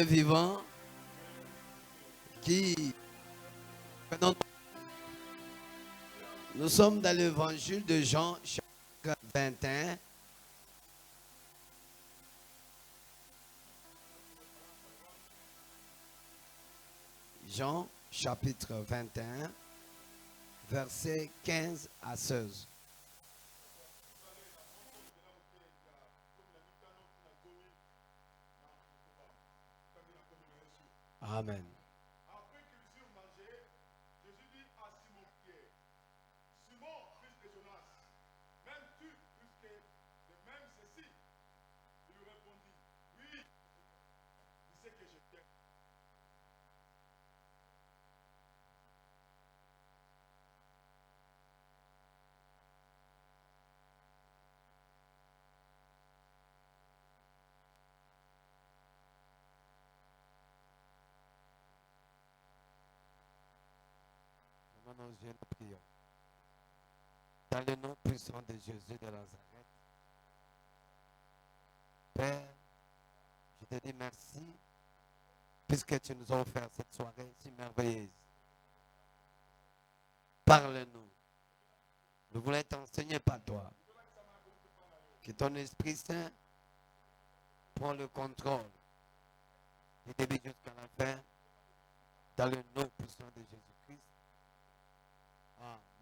vivant qui... Nous sommes dans l'évangile de Jean, chapitre 21. Jean, chapitre 21, versets 15 à 16. Amen. Après qu'ils eurent mangé, Jésus dit à Simon Pierre, Simon, fils de Jonas, m'aimes-tu plus que de même ceci? Il lui répondit, oui, tu sais que je t'aime. Nous prions. Dans le nom puissant de Jésus de Nazareth, Père, je te dis merci puisque tu nous as offert cette soirée si merveilleuse. Parle-nous. Nous voulons être enseignés par toi. Que ton Esprit Saint prend le contrôle du début jusqu'à la fin dans le nom puissant de Jésus-Christ.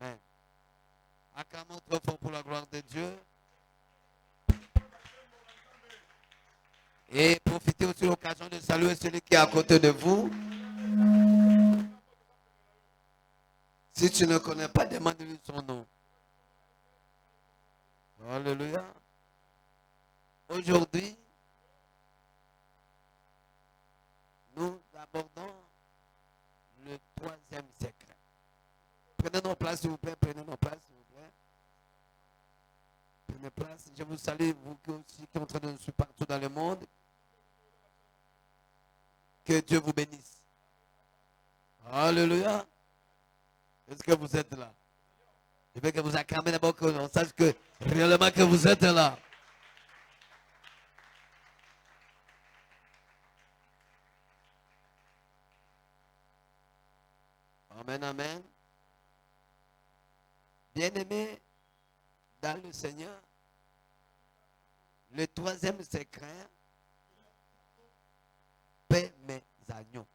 Amen. Acclamons trop fort pour la gloire de Dieu. Et profitez aussi de l'occasion de saluer celui qui est à côté de vous. Si tu ne connais pas, demande-lui son nom. Alléluia. Aujourd'hui, nous abordons le troisième secret. Prenez nos places, s'il vous plaît. Prenez nos places, s'il vous plaît. Prenez place. Je vous salue, vous aussi qui êtes en train de nous suivre partout dans le monde. Que Dieu vous bénisse. Alléluia. Est-ce que vous êtes là? Je veux que vous acclamez d'abord, que l'on sache que réellement que vous êtes là. Amen, amen. Bien-aimés dans le Seigneur, le troisième secret, paix mes agneaux.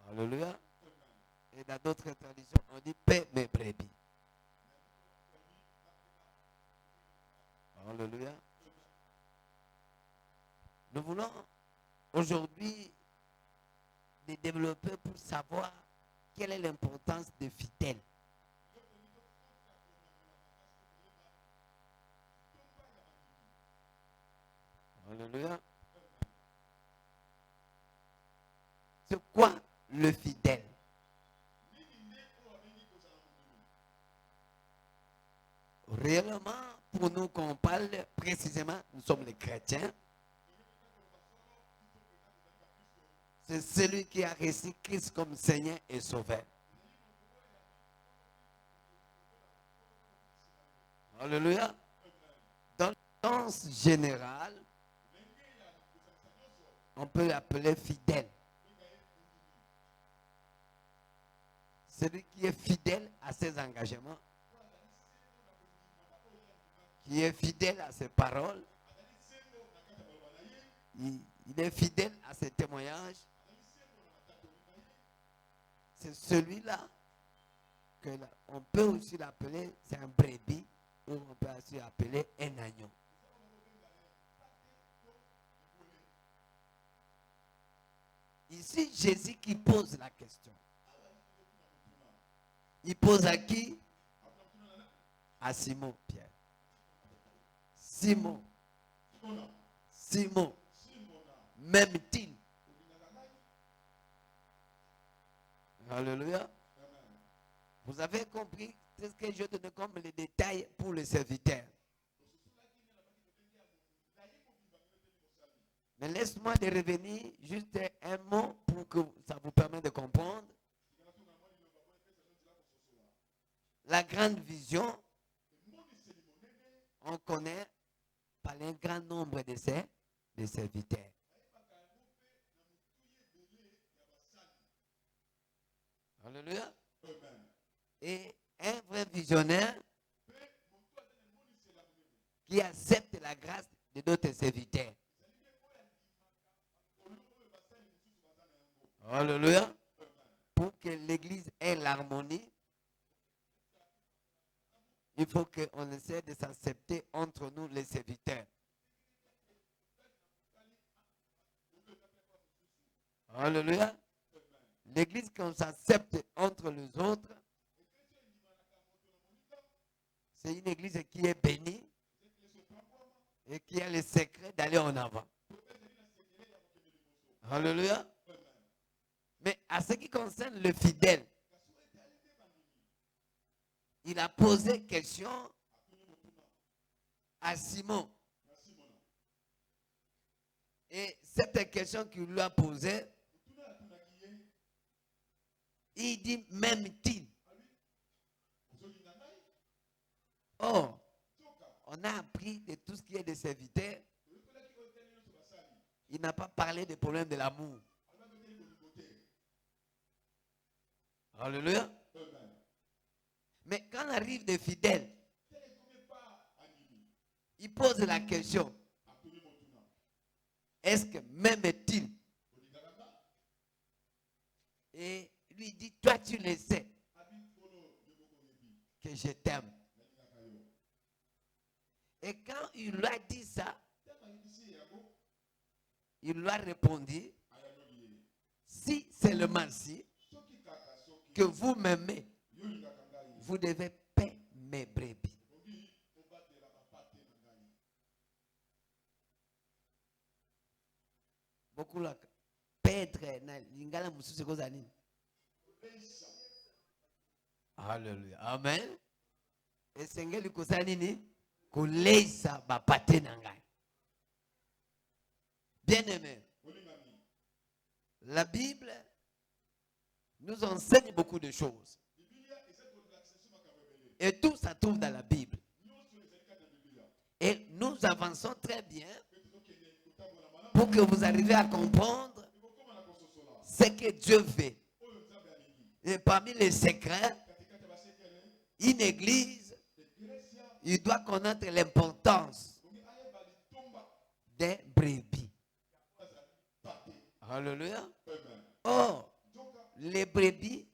Alléluia. Et dans d'autres traditions, on dit paix mes brebis. Alléluia. Nous voulons aujourd'hui les développer pour savoir quelle est l'importance des fidèles. Alléluia. C'est quoi le fidèle? Réellement, pour nous qu'on parle précisément, nous sommes les chrétiens. C'est celui qui a reçu Christ comme Seigneur et Sauveur. Alléluia. Dans le sens général, on peut l'appeler fidèle. Celui qui est fidèle à ses engagements, qui est fidèle à ses paroles, il est fidèle à ses témoignages. C'est celui-là qu'on peut aussi l'appeler, c'est un brebis, ou on peut aussi l'appeler un agneau. Ici, Jésus qui pose la question. Il pose à qui? À Simon Pierre. Simon. Simon. M'aime-t-il? Alléluia. Vous avez compris ce que je donne comme les détails pour les serviteurs. Mais laisse-moi de revenir juste un mot pour que ça vous permette de comprendre. La grande vision, on connaît par un grand nombre d'essais. les serviteurs. Alléluia. Et un vrai visionnaire qui accepte la grâce de d'autres serviteurs. Alléluia. Pour que l'église ait l'harmonie, il faut qu'on essaie de s'accepter entre nous les serviteurs. Alléluia. L'église qu'on s'accepte entre les autres, c'est une église qui est bénie et qui a le secret d'aller en avant. Alléluia. Mais à ce qui concerne le fidèle, il a posé question à Simon. Et cette question qu'il lui a posée, il dit, m'aime-t-il? Oh, on a appris de tout ce qui est des serviteurs. Il n'a pas parlé des problèmes de l'amour. Alléluia. Mais quand on arrive des fidèles, il pose la question, est-ce que m'aime-t-il? Et lui dit, toi tu le sais que je t'aime. Et quand il lui a dit ça, il lui a répondu, si seulement si que vous m'aimez, vous devez payer mes brebis. Beaucoup là, perdre na lingala mususu koza nini? Alléluia. Amen. Esengeli kosa nini? Koleisa bapate na ngai. Bien-aimé, la Bible nous enseigne beaucoup de choses. Et tout ça trouve dans la Bible. Et nous avançons très bien pour que vous arriviez à comprendre ce que Dieu veut. Et parmi les secrets, une église, il doit connaître l'importance des brebis. Alléluia. Oh, les brebis,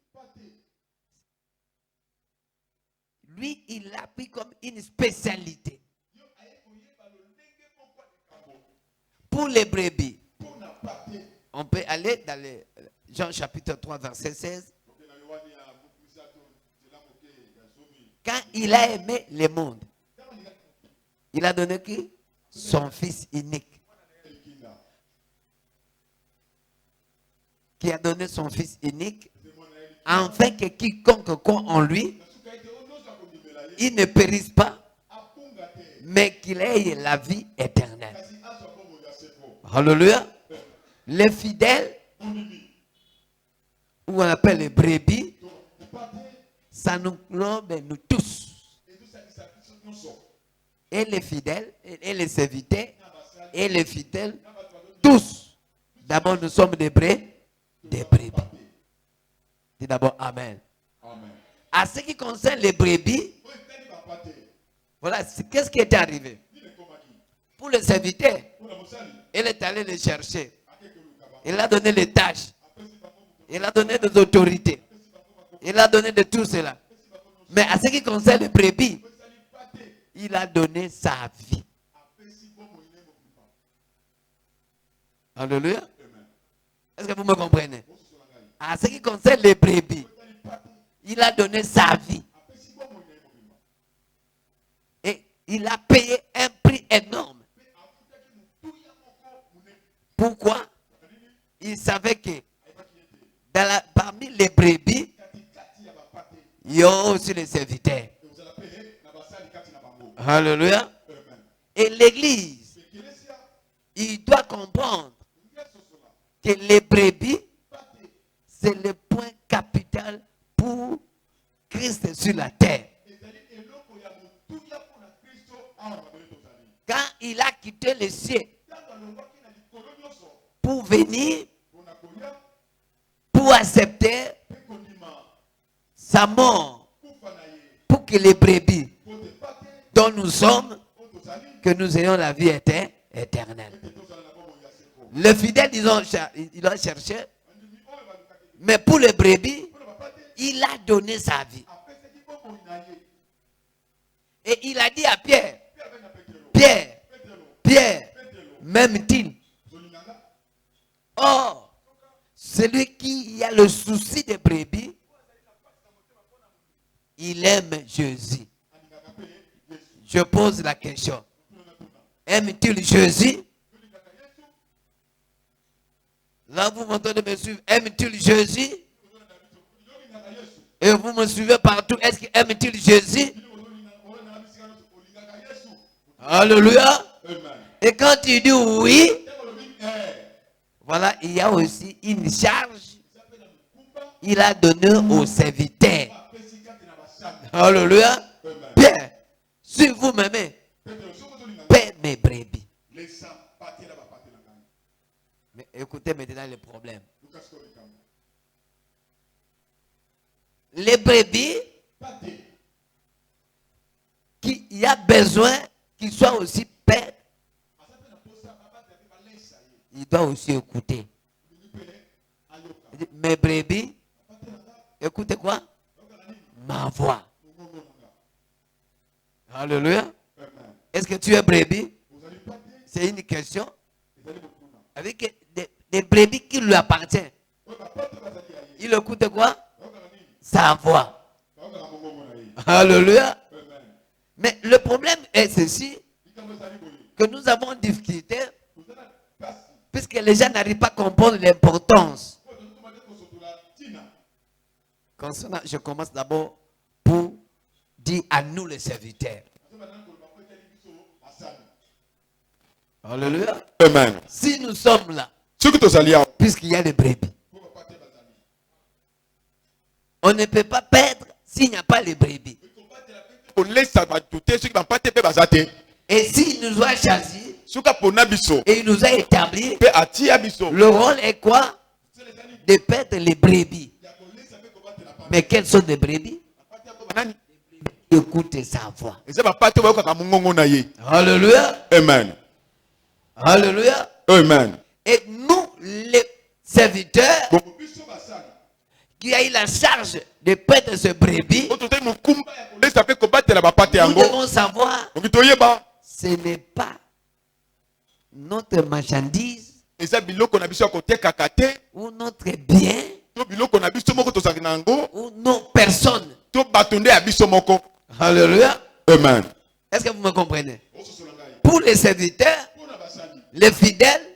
lui, il l'a pris comme une spécialité. Pour les brebis, on peut aller dans les Jean chapitre 3, verset 16. Quand il a aimé le monde, il a donné qui? Son fils unique. Qui a donné son fils unique, afin que quiconque croit en lui, il ne périsse pas, mais qu'il ait la vie éternelle. Alléluia. Les fidèles, ou on appelle les brebis, ça nous englobe nous tous. Et les fidèles, et les serviteurs, et les fidèles, tous. D'abord, nous sommes des brebis. Dis d'abord Amen. Amen. À ce qui concerne les brebis, voilà, qu'est-ce qui est arrivé? Pour le serviteur, il est allé les chercher. Il a donné les tâches. Il a donné des autorités. Il a donné de tout cela. Mais à ce qui concerne les brebis, il a donné sa vie. Alléluia. Est-ce que vous me comprenez? À ce qui concerne les brebis, il a donné sa vie. Et il a payé un prix énorme. Pourquoi? Il savait que parmi les brebis, il y a aussi les serviteurs. Alléluia. Et l'église, il doit comprendre que les brebis, c'est le point capital pour Christ sur la terre. Quand il a quitté les cieux, venir pour accepter sa mort pour que les brebis dont nous sommes, que nous ayons la vie éternelle. Le fidèle, il a cherché, mais pour les brebis, il a donné sa vie. Et il a dit à Pierre, Pierre, m'aime-t-il? Or, celui qui a le souci des brebis, il aime Jésus. Je pose la question. Aime-t-il Jésus? Là, vous m'entendez me suivre. Aime-t-il Jésus? Et vous me suivez partout. Est-ce qu'il aime-t-il Jésus? Alléluia. Et quand il dit oui, voilà, il y a aussi une charge. Il a donné aux serviteurs. Alléluia. Père, si vous m'aimez, paie mes brebis. Mais écoutez maintenant le problème. Les brebis, il y a besoin qu'ils soient aussi pères. Il doit aussi écouter. Mes brebis, écoutez quoi? Ma voix. Alléluia. Est-ce que tu es brebis? C'est une question. Avec des brebis qui lui appartiennent. Il écoute quoi? Sa voix. Alléluia. Mais le problème est ceci, que nous avons difficulté, puisque les gens n'arrivent pas à comprendre l'importance. Je commence d'abord pour dire à nous les serviteurs. Alléluia. Amen. Si nous sommes là, puisqu'il y a des brebis, on ne peut pas perdre s'il n'y a pas les brebis. Et s'il nous a choisis, et il nous a établi, le rôle est quoi? De perdre les brebis. Mais quelles sont les brebis? Écoutez sa voix. Alléluia. Amen. Alléluia. Amen. Et nous, les serviteurs, qui a eu la charge de perdre ce brebis, nous devons savoir, ce n'est pas notre marchandise ou notre bien ou nos personnes. Alléluia. Amen. Est-ce que vous me comprenez? Pour les serviteurs, les fidèles,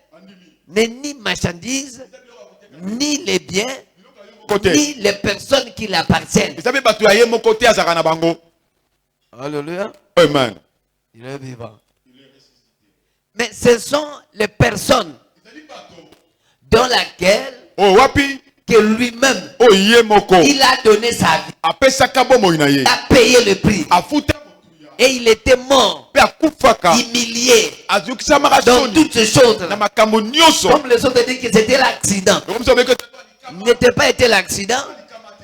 n'est ni marchandise, ni les biens, ni les personnes qui l'appartiennent. Alléluia. Amen. Il est vivant. Mais ce sont les personnes dans laquelle que lui-même il a donné sa vie. Il a payé le prix. Et il était mort, humilié dans toutes ces choses. Comme les autres disent que c'était l'accident. Il n'était pas été l'accident.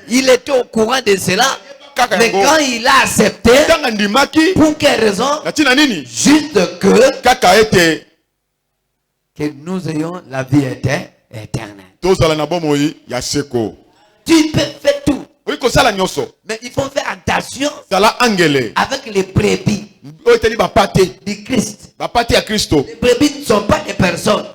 Il était au courant de cela. Mais quand il a accepté, pour quelle raison? Juste que nous ayons la vie éternelle. Tu peux faire tout. Mais il faut faire attention avec les brebis du Christ. Les brebis ne sont pas des personnes.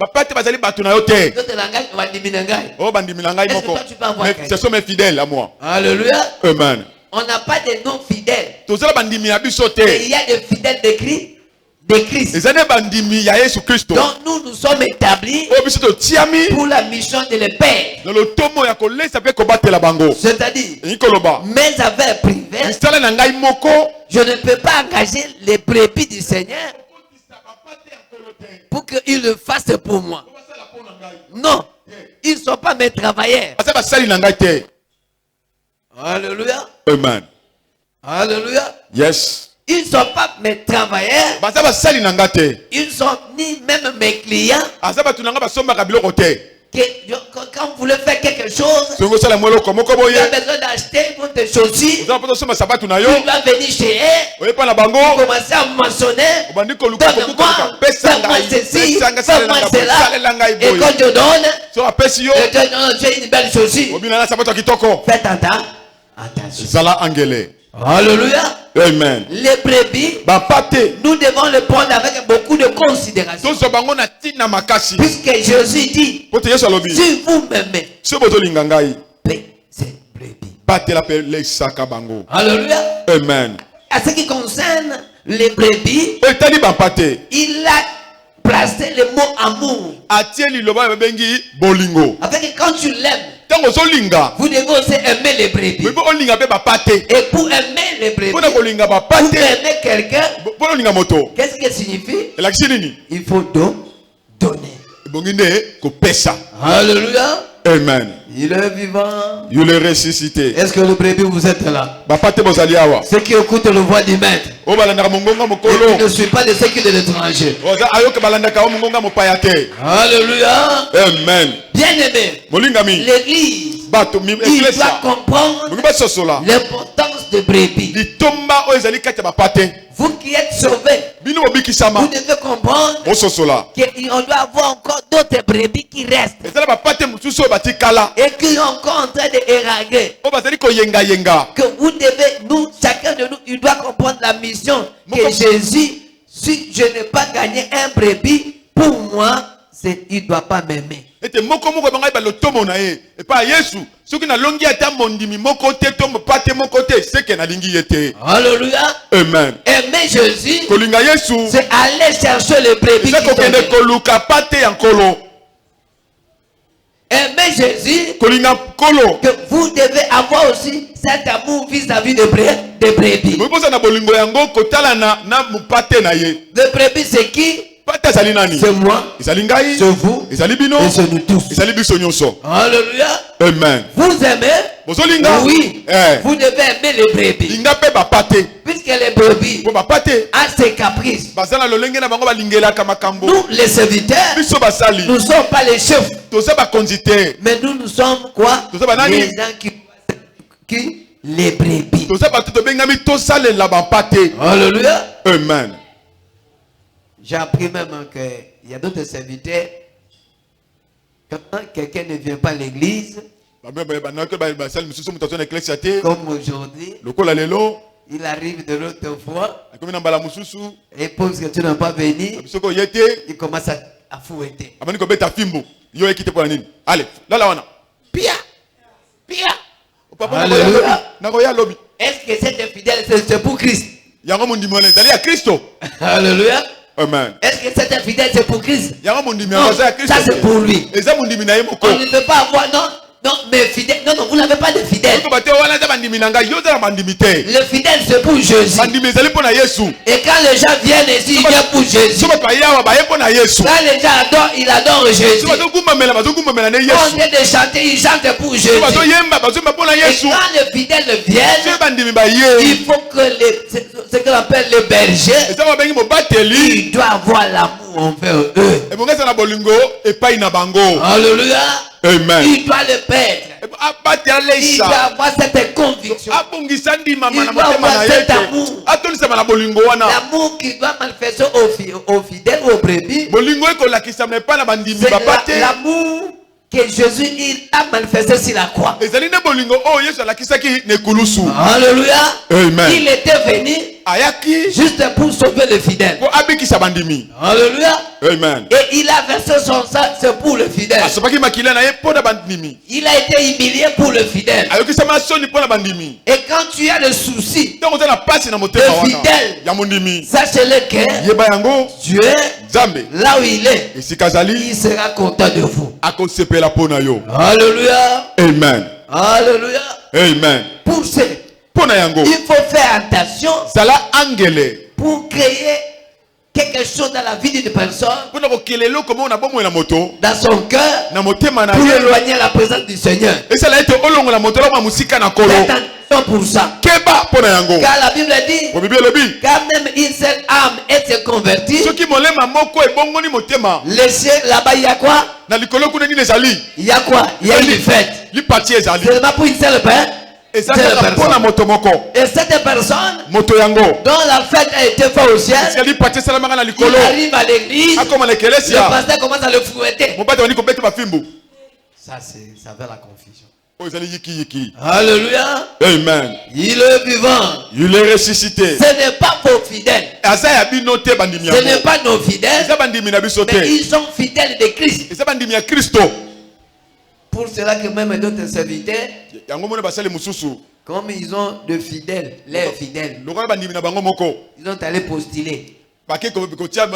Ce sont mes fidèles à moi. Alléluia. Amen. On n'a pas de non-fidèles. Mais il y a des fidèles de Christ. Donc nous sommes établis pour la mission de le Père. C'est-à-dire, mes affaires privées, je ne peux pas engager les brebis du Seigneur pour qu'ils le fassent pour moi. Non, ils ne sont pas mes travailleurs. Alléluia. Amen. Alléluia. Yes. Ils ne sont pas mes travailleurs. baza basali na nga te. Ils ne sont ni même mes clients. Aza bato na nga basombaka biloko te. Quand vous voulez faire quelque chose, Songo sala mweloko moko tu boye. as besoin d'acheter une de chaussures. Oza poto somba sabatu na yo. Tu dois venir chez eux. Oyepa na bango. Commencer à mentionner. Obandi koluka Donne-moi, pesa fais-moi ngai. ceci, Pesa nga fais-moi salela cela. ngai Et boye. quand je donne, So apesi yo. je te donne, tu as une belle chaussure. Obina na sabato kitoko. Faites attention. Zala angele. Alléluia. Amen. Les brebis, Bapate. nous devons le prendre avec beaucoup de considération. Tozo bango na tina makasi. Puisque Jésus dit, Pote yeso alobi. si vous m'aimez, So boto linga ngai. paix ces brebis. Bate la pe le saka bango. Alléluia. Amen. À ce qui concerne les brebis, Etali bapate. il a placé le mot amour. Atieli loba bengi bolingo. Avec que quand tu l'aimes, Tango so linga. vous devez aussi aimer les brebis. Bebo olinga pe bapate. Et pour aimer les brebis, Pona kolinga pour bapate. aimer quelqu'un, Pona olinga moto. qu'est-ce que signifie? Elakisi nini? Il faut donner. Bongi nde ko pesa. Alléluia. Amen. Il est vivant. Il est ressuscité. Est-ce que le brebis vous êtes là? Bapate bozali awa. Ceux qui écoutent le voix du maître. O balandaka mongonga Et mokolo. qui ne suivent pas de ceux qui de l'étranger. Oza ayoka balandaka o mongonga mopaya te. Alléluia. Amen. Bien-aimé, Molingami. l'église, Bato mi il doit eklesa. comprendre Bongi basosola. l'importance de brebis. Litomba o ezali kati ya bapate. Vous qui êtes sauvés, Bino vous bobikisama. devez comprendre Ososola. qu'on doit avoir encore d'autres brebis qui restent Ezala bapate mosusu oyo batikala. et qui sont encore en train d'éraguer. O bazali koyenga yenga. Que vous devez, nous, chacun de nous, il doit comprendre la mission que Jésus, si je n'ai pas gagné un brebis, pour moi, il ne doit pas m'aimer. Ete moko moko bangai balotomo na ye. Epa Yesu, soki na longi ata mondimi moko te to pate moko te, seke na lingi yete. Alléluia. Amen. Aimer Jésus, Kolinga Yesu, c'est aller chercher le brebis eza qui kokende tombent. koluka pate ya nkolo. Aimer Jésus, Kolinga kolo. que vous devez avoir aussi cet amour vis-à-vis des brebis. Bobosa na bolingo yango kotala na mupate na ye. Le brebis, c'est qui? Pate ezali nani? C'est moi, Ezali ngai, c'est vous, ezali bino, et c'est nous tous. ezali biso nyonso. Alléluia. Amen. Vous aimez? Bozolinga? Oui. Eh. Vous devez aimer les brebis. Linga pe bapate. Puisque les brebis Po bapate. ont ses caprices. Bazala lolenge na bango balingelaka makambo. Nous, les serviteurs, Biso basali. nous ne sommes pas les chefs. Toza bakonzi te. Mais nous sommes quoi? Toza banani? Les gens qui les brebis. Toza bato tobengami tosalela bapate. Alléluia. Amen. J'ai appris même qu'il y a d'autres serviteurs. Quand quelqu'un ne vient pas à l'église, comme aujourd'hui, il arrive de l'autre fois, et pose que tu n'as pas venu, il commence à fouetter. Allez, là, Pia! Pia! Alléluia. Est-ce que cette fidèle, c'est pour Christ? Alléluia. Amen. Est-ce que cette fidèle, c'est pour Christ? Non, ça c'est pour lui. On ne peut pas avoir, non, mais fidèle. Non, vous n'avez pas de fidèle. Le fidèle, c'est pour Jésus. Et quand les gens viennent ici, ils viennent pour Jésus. Quand les gens adorent, ils adorent Jésus. On vient de chanter, ils chantent pour Jésus. Et quand les fidèles viennent, il faut que ce qu'on appelle les bergers, ils doivent avoir l'amour envers eux. Alléluia. Amen. Il doit le perdre. Il doit avoir cette conviction. Il doit avoir cet amour. L'amour qui doit manifester aux fidèles, aux brebis. C'est l'amour que Jésus il a manifesté sur la croix. Alléluia. Amen. Il était venu juste pour sauver les fidèles. Alléluia. Amen. Et il a versé son sang, c'est pour le fidèle. Il a été humilié pour le fidèle. Et quand tu as le souci de fidèle, sachez-le que Dieu, là où il est, il sera content de vous. Alléluia. Amen. Alléluia. Amen. Pour il faut faire attention pour créer quelque chose dans la vie d'une personne, Pour nous kelelo comment on a bon la moto. dans son cœur, Na motema na pour ye. éloigner la présence du Seigneur. Et ça l'a été olongo la moto la musika na kolo. Faites attention pour ça. Keba pona yango. Car la Bible dit, Pour Bible lobi. quand même une seule âme est convertie, Ceux qui molema moko e bongo ni motema. laissez là-bas, il y a quoi? Na likolo kuna ni ezali. Il y a quoi? Il y a une fête. Li parti ezali. Seulement pour une seule personne. Et ça c'est pona moto moko. Et cette personne Moto yango. dont la fête a été faite au ciel, Si ali parti ça la manga na il likolo. arrive à l'église, Akoma na le ekelesia. pasteur commence à le fouetter. Mon père on dit ko bete ba fimbu. Ça fait la confusion. Oh ezali yiki. Alléluia. Amen. Il est vivant. Il est ressuscité. Ce n'est pas vos fidèles. Asa ya bino te bandimi Ce n'est yango. pas nos fidèles, Eza bandimi na biso mais te. ils sont fidèles de Christ. Eza bandimi ya Kristo. Pour cela que même d'autres serviteurs, Yango mona basale mususu. comme ils ont de fidèles, les fidèles, Lokola bandimi na bango moko. ils ont allé postuler Bake ko tia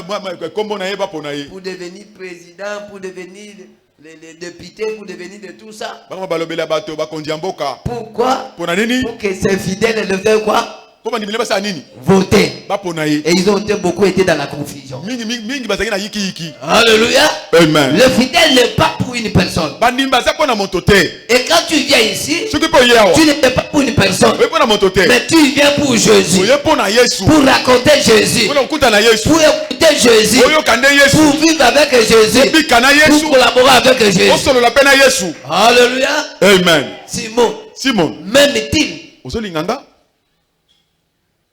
kombo na yeba pona ye. pour devenir président, pour devenir les députés, pour devenir de tout ça. Bango balobela bato bakonzi ya mboka. Pourquoi? Pona nini? Pour que ces fidèles ne fassent quoi? Comment bandimi basa nini? Voter. Ba pona ye. Et ils ont beaucoup été dans la confusion. Mingi bazaki na yiki. Alléluia. Amen. Le fidèle n'est pas pour une personne. Bandimi baza pona moto te. Et quand tu viens ici, Soki po ye awa. tu n'es pas pour une personne, Oye pona moto te. mais tu viens pour Jésus, Oye pona Yesu. pour raconter Jésus, Pona kuta na Yesu. pour écouter Jésus, Oyo kande Yesu. pour vivre avec Jésus, Bika na pour Yesu. collaborer avec Jésus. Osolo la pena Yesu. Alléluia. Amen. Simon, Simon. même-t-il? Ozolinganga?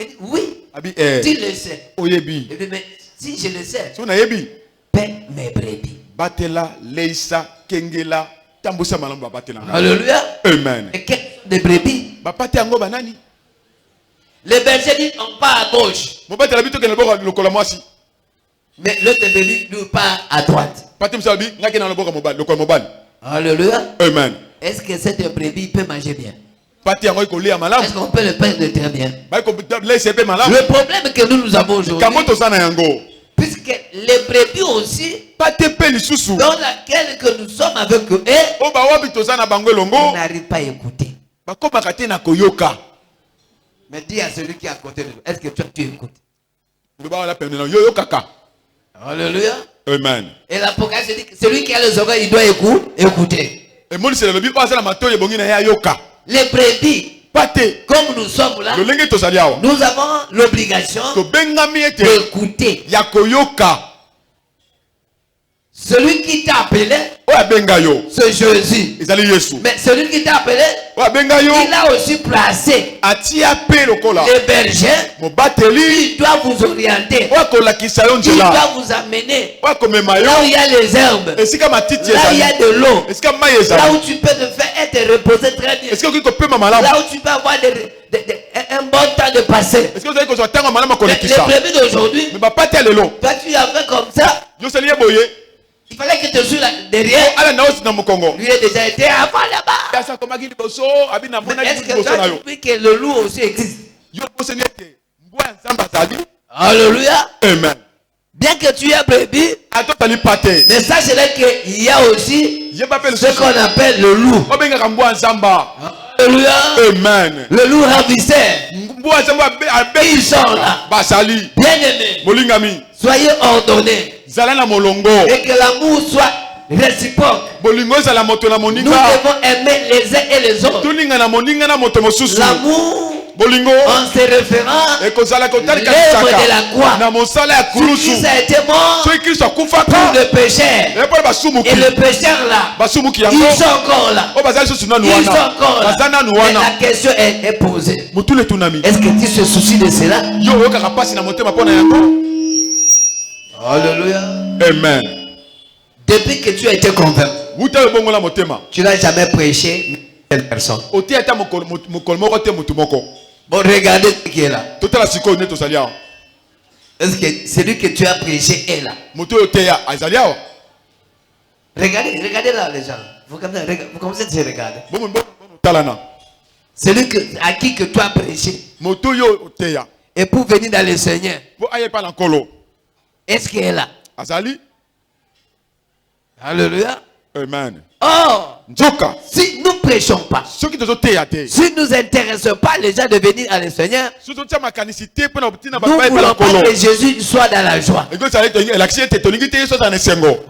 Il dit, oui, Abi tu le sais. oyebi. Il dit, mais si je le sais, So na yebi. paie mes brebis. Batela, leisa, kengela, tambusa malambo ba batela. Alléluia. Amen. Et quelles sont des brebis? Ba pate yango banani? Le berger dit, on part à gauche, Mo batela bito kele boko lokola mwasi. mais l'autre brebis nous part à droite. Pate msabi ngaki na lokola mobali, lokola mobali. Alléluia. Amen. Est-ce que cette brebis peut manger bien? Pate yango ko lia malamu. Est-ce qu'on peut le perdre très bien? Ba ko leisa pe malamu. Le problème que nous avons aujourd'hui, Kamoto sana yango. puisque les brebis aussi, Pate pe lisusu. dans laquelle que nous sommes avec eux, O ba wabi tozana bango on longo. n'arrive pas à écouter. Ba ko bakate na koyoka. Mais dis à celui qui est à côté de nous, est-ce que tu écoutes? Ndo ba la pene na yoyo kaka. Alléluia. Amen. Et l'Apocalypse dit que celui qui a les oreilles, il doit écouter. Et mon c'est le bi pas la matoye bongi na ya yoka. Les brebis, Pate. comme nous sommes là, Le lenge tozali awa. nous avons l'obligation To bengami ete d'écouter. ya koyoka. Celui qui t'a appelé, Oya benga yo. c'est Jésus. Ezali Yesu. Mais celui qui t'a appelé, Oya benga yo. il a aussi placé Atia pe lokola. les bergers. Mo bateli. Il doit vous orienter. Oya kolakisa yo Il nzela. doit vous amener Oya komema yo. là où il y a les herbes, Esika matiti là où il y ezali. a de l'eau, Esika mai là ezali. où tu peux te faire être reposé très bien, Esika okoki kopema malamu. là où tu peux avoir un bon temps de passer. Esika ozali kozwa ntango malamu Mais les kolekisa. brebis d'aujourd'hui, Me bapate ya lelo. toi tu as fait comme ça, Yo sali ye boye. il fallait que tu sois là derrière. Ala na osi na mokongo. Lui a déjà été avant là-bas. Yasa komaki liboso abi na Mais mona est-ce que liboso toi na tu yo. sais que le loup aussi existe? Yo boseni ete mbwa ya nzambe azali. Alléluia. Amen. Bien que tu aies brebis, Atotali pate. mais sache qu'il y a aussi Yeba pe ce lisusu. qu'on appelle le loup. Obengaka mbwa ya nzamba. Alléluia. Amen. Le loup ravisseur. Mbwa ya nzamba Ils sont là. basali. Bien-aimés, Molingami. soyez ordonnés Zala na molongo. et que l'amour soit réciproque. Bolingo ezala moto na Nous moninga. devons aimer les uns et les autres. Tolinga na moninga na moto mosusu. L'amour Bolingo. en se référant Ekozala kotalika l'œuvre kisaka. de la croix. Na mosala ya sur kulusu. Christ a été mort Soki Kristo akufaka. pour le péché. Epo basumuki. Et le pécheur là, Basumuki ils yango. sont encore là. O bazali susu nanu Ils sont wana. encore là. Baza nanu Mais wana. la question est posée. Mutule tunami. Est-ce que tu te soucies de cela? Yo oyokaka pasi na motema mpona yango. Alléluia. Amen. Depuis que tu as été convaincu, Wuta ebongola motema. tu n'as jamais prêché une personne. Ote ata mokolo moko te mutu moko. Bon, regardez ce qui est là. Totala sikoyo nde tozali awa. Est-ce que celui que tu as prêché est là? Moto oyo teya azali awa. Regardez là les gens. Vous commencez à se regarder. Bomo talana. Celui à qui que tu as prêché Moto yo teya. et pour venir dans le Seigneur, Po aye pa na nkolo. est-ce qu'il est là? Azali. Alléluia. Amen. Or, Nzoka. si nous prêchons pas, Ce qui te sont théâté. si nous n'intéressons pas les gens de venir à le Seigneur, Ce sont ma canicité pour nous nous ne voulons pas que Jésus soit dans la joie.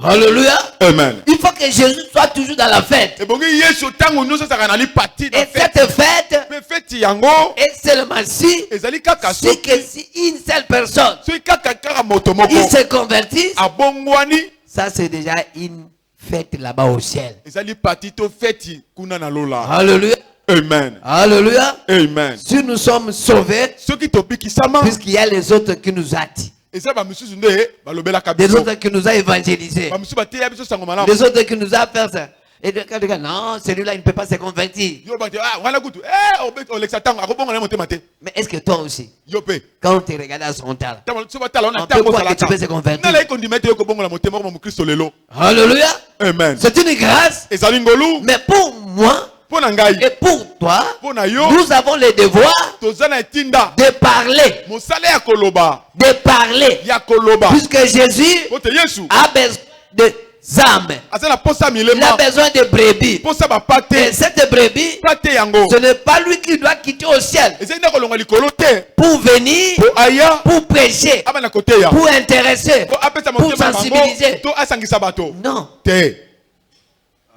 Alléluia. Amen. Il faut que Jésus soit toujours dans la fête. Et cette fête est seulement si une seule personne il se convertit, ça c'est déjà une fête là-bas au ciel. Alléluia. Amen. Alléluia. Amen. Si nous sommes sauvés, puisqu'il y a les autres qui nous a dit, des autres qui nous a évangélisés, des autres qui nous a fait ça. Et quand non, celui-là il ne peut pas se convertir. Mais est-ce que toi aussi, quand tu regardes à son talent, on peut voir que tu peux se convertir? Alléluia. Amen. C'est une grâce. Mais pour moi et pour toi, nous avons le devoir de parler. De parler. Puisque Jésus a besoin de âmes. Il a besoin de brebis. Et cette brebis, ce n'est pas lui qui doit quitter au ciel pour venir, pour prêcher, pour intéresser, pour sensibiliser. Non.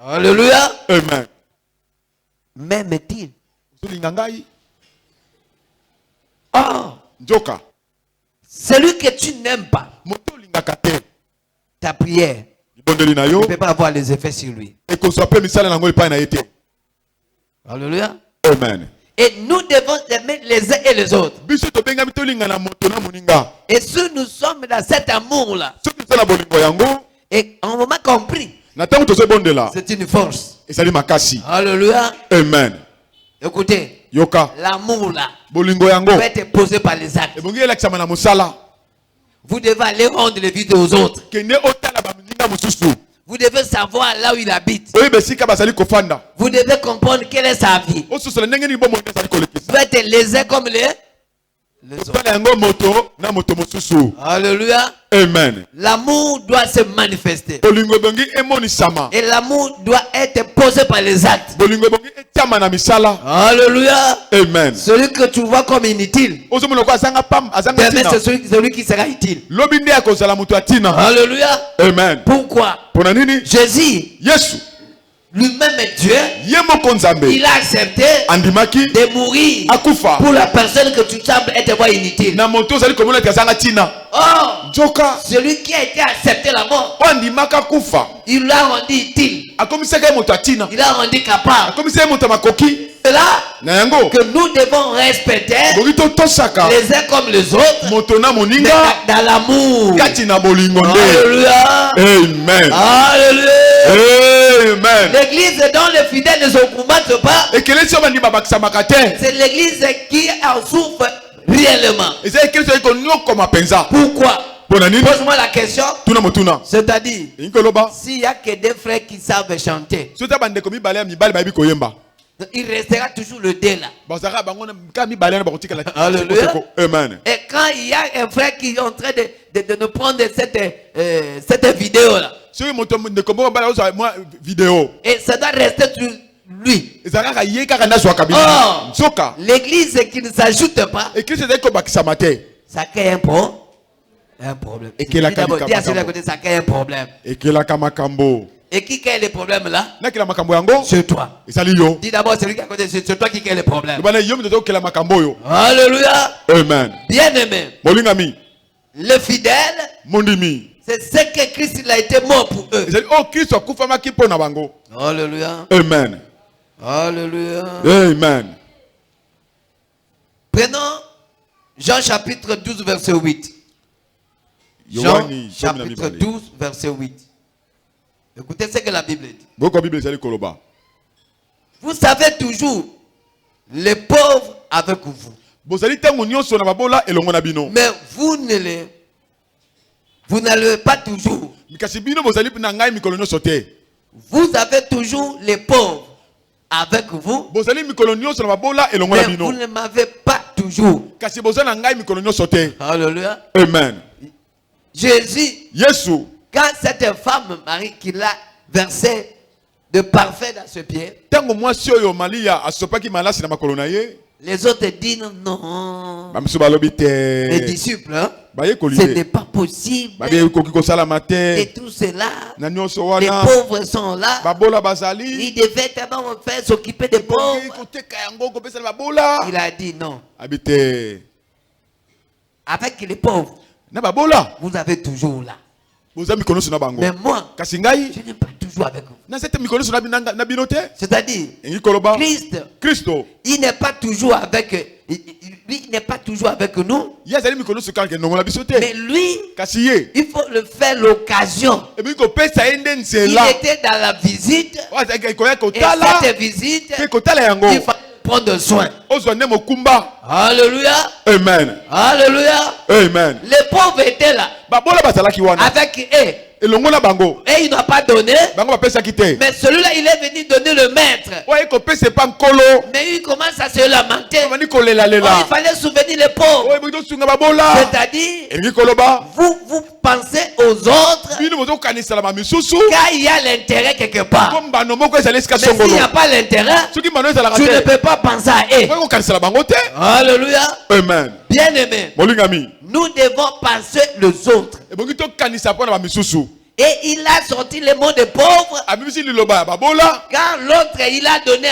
Alléluia. Amen. M'aime-t-il? Oh, celui que tu n'aimes pas, ta prière ne peut pas avoir les effets sur lui. Alléluia. Amen. Et nous devons aimer les uns et les autres. Et si nous sommes dans cet amour-là, et on m'a compris, c'est une force. Alléluia. Amen. Écoutez, l'amour là peut être posé par les actes. Vous devez aller rendre les vies aux autres. Vous devez savoir là où il habite. Vous devez comprendre quelle est sa vie. Vous êtes les uns comme les autres. Alléluia. Amen. L'amour doit se manifester. Et l'amour doit être posé par les actes. Alléluia. Amen. Celui que tu vois comme inutile, demain c'est celui qui sera utile. Alléluia. Amen. Pourquoi? Jésus, lui-même est Dieu. Il a accepté de mourir pour la personne que tu sembles être inutile. Oh, celui qui a été accepté la mort, il l'a rendu utile. Il l'a rendu capable. C'est là que nous devons respecter les uns comme les autres, mais dans l'amour. Alléluia. Amen. Alléluia. Amen. L'église dont les fidèles ne se combattent pas, c'est l'église qui en souffre réellement. Pourquoi? Pose-moi la question. C'est-à-dire, s'il n'y a que des frères qui savent chanter, il restera toujours le dé là. Alléluia. Amen. Et quand il y a un frère qui est en train de nous prendre cette vidéo là, et ça doit rester sur lui. Oh, l'église qui ne s'ajoute pas, ça crée un problème. Dis à celui à côté, ça crée un problème. Et qui crée les problèmes là? C'est toi. Dis d'abord celui qui est à côté, c'est toi qui crée les problèmes. Alléluia. Amen. Bien-aimé, les fidèles, c'est ce que Christ il a été mort pour eux. Alléluia. Amen. Alléluia. Amen. Prenons Jean chapitre 12 verset 8. Jean chapitre 12 verset 8. Écoutez ce que la Bible dit. Vous savez toujours les pauvres avec vous. Mais vous n'allez pas toujours. Vous avez toujours les pauvres avec vous. Mais vous ne m'avez pas toujours. Alléluia. Amen. Jésus, quand cette femme Marie qui l'a versé de parfum dans ses pieds, tango mwasi oyo Malia asopaki malasi na makolo na ye. Les autres disent non. Bamsu balobi te. Les disciples, hein, Baye ce kolide. n'est pas possible. Baye koki kosala Et mate. tout cela, Na nyonso les wana. pauvres sont là. Babola bazali. Il devait tellement faire s'occuper des pauvres. Koteka yango kopesa babola. Il a dit non. Habite. Avec les pauvres, Na babola. vous avez toujours là. Boza mikono sona bango. Mais moi, Kasi ngai je n'ai pas toujours avec vous. na sete mikono sona na binote. C'est-à-dire, Engi koloba. Christ, il n'est pas toujours avec lui, il n'est pas toujours avec nous. Yazali mikono soka ke nongola bisote. Mais lui, Kasi ye. il faut le faire l'occasion. Et puis kopesa ende Il nzela. était dans la visite. Waza koya Et kotala. cette visite, Ke kotala yango. il fallait prendre soin. Ozwa ne mokumba. Alléluia. Amen. Alléluia. Amen. Les pauvres étaient là Babola bazalaki wana. avec eux. Elongola bango. Et il n'a pas donné. Bango bapesa kite. Mais celui-là, il est venu donner le maître. Oye kopesa pa nkolo. Mais il commence à se lamenter. Bani kolela Oh, lela. il fallait souvenir les pauvres. Oye bito sunga babola. C'est-à-dire, Engi koloba. vous pensez aux autres Bino moto kanisa la misusu. car il y a l'intérêt quelque part. Comme bano moko ezali esika Mais s'il songolo. n'y a pas l'intérêt, Soki bano ezala tu ne kate. peux pas penser à eux. Oye ko kanisa la bango te. Alléluia. Amen. Bien-aimé, Molingami. nous devons penser les autres. Ebongi to kanisa pona ba misusu. Et il a sorti le mot des pauvres Abibisi liloba ya babola. quand l'autre il a donné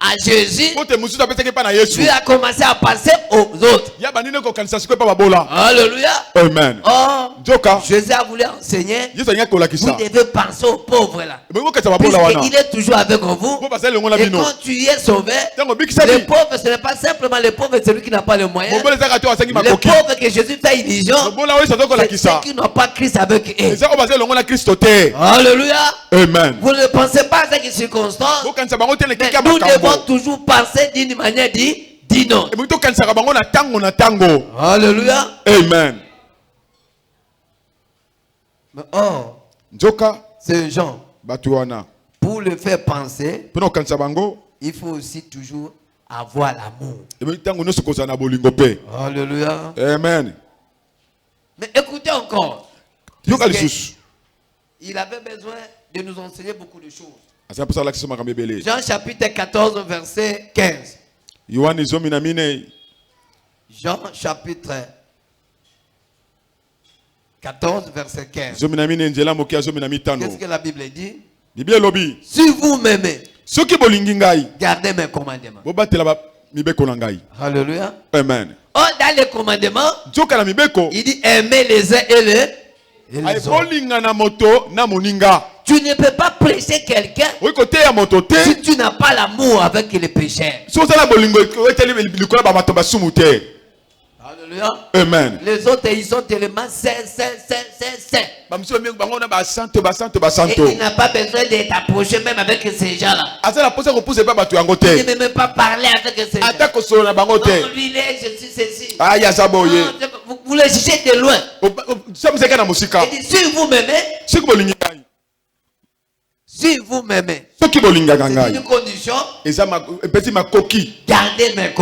à Jésus. Pote mususu apesaki pa na Yesu. Lui a commencé à passer aux autres. Ya banine ko kanisa siko pa babola. Alléluia. Amen. Oh, Joka. Jésus a voulu enseigner. Yesu anya kola Vous kisa. devez penser aux pauvres là. Ebongi ko kanisa babola wana. Puisqu'il est toujours avec vous. Po basali longola Et bino. quand tu y es sauvé, Tango bikisa les bi. pauvres, ce n'est pas simplement les pauvres, c'est celui qui n'a pas les moyens. Mobola zaka to asengi Les makoki. pauvres que Jésus fait illusion, Mobola oyo sato kola c'est kisa. ceux qui n'ont pas Christ avec eux. Eza ko basali longola Kristo te. Alléluia. Amen. Vous ne pensez pas à ces circonstances, Bo kanisa bango te le mais kika nous devons makambo. toujours penser d'une manière dit non. Ebongi to kanisa ka bango na tango. Alléluia. Amen. Mais oh, Nzoka ces gens, batu wana. pour le faire penser, Pona kanisa bango. il faut aussi toujours avoir l'amour. Ebongi tango nyonso kozala na bolingo pe. Alléluia. Amen. Mais écoutez encore. Yoka Puisque lisusu. il avait besoin de nous enseigner beaucoup de choses. Asa posa la kiso makambe bele. Jean chapitre 14, verset 15. Yohani zomi na mine. Jean chapitre 14, verset 15. Zomi na mine nzela moki zomi na mitano. Qu'est-ce que la Bible dit? Biblia lobi. Si vous m'aimez, Soki bolingi ngai. gardez mes commandements. Bobatela ba mibeko na ngai. Alléluia. Amen. Oh, dans les commandements, Nzoka na mibeko. il dit aimer les uns et les Ay autres. bolinga na moto na moninga. Tu ne peux pas prêcher quelqu'un Oyi kote ya moto te. si tu n'as pas l'amour avec les pécheurs. So sala bolingo eteli likola ba bato basumu te. Alléluia. Amen. Les autres, ils sont tellement saints. Ba mso mi bango na ba santo. Et il n'a pas besoin de t'approcher même avec ces gens-là. Asa la posa ko pousse ba bato yango Il te. ne peut même pas parler avec ces gens. Ata ko solo na bango te. Non, lui, il est, je suis ceci. Aya saboye. Non, vous le jugez de loin. Ça me seka na musika. Il dit, si vous m'aimez, Soki bolingi ngai. si vous m'aimez, Soki bolinga c'est ngai. une condition, Eza ma petit makoki. gardez mes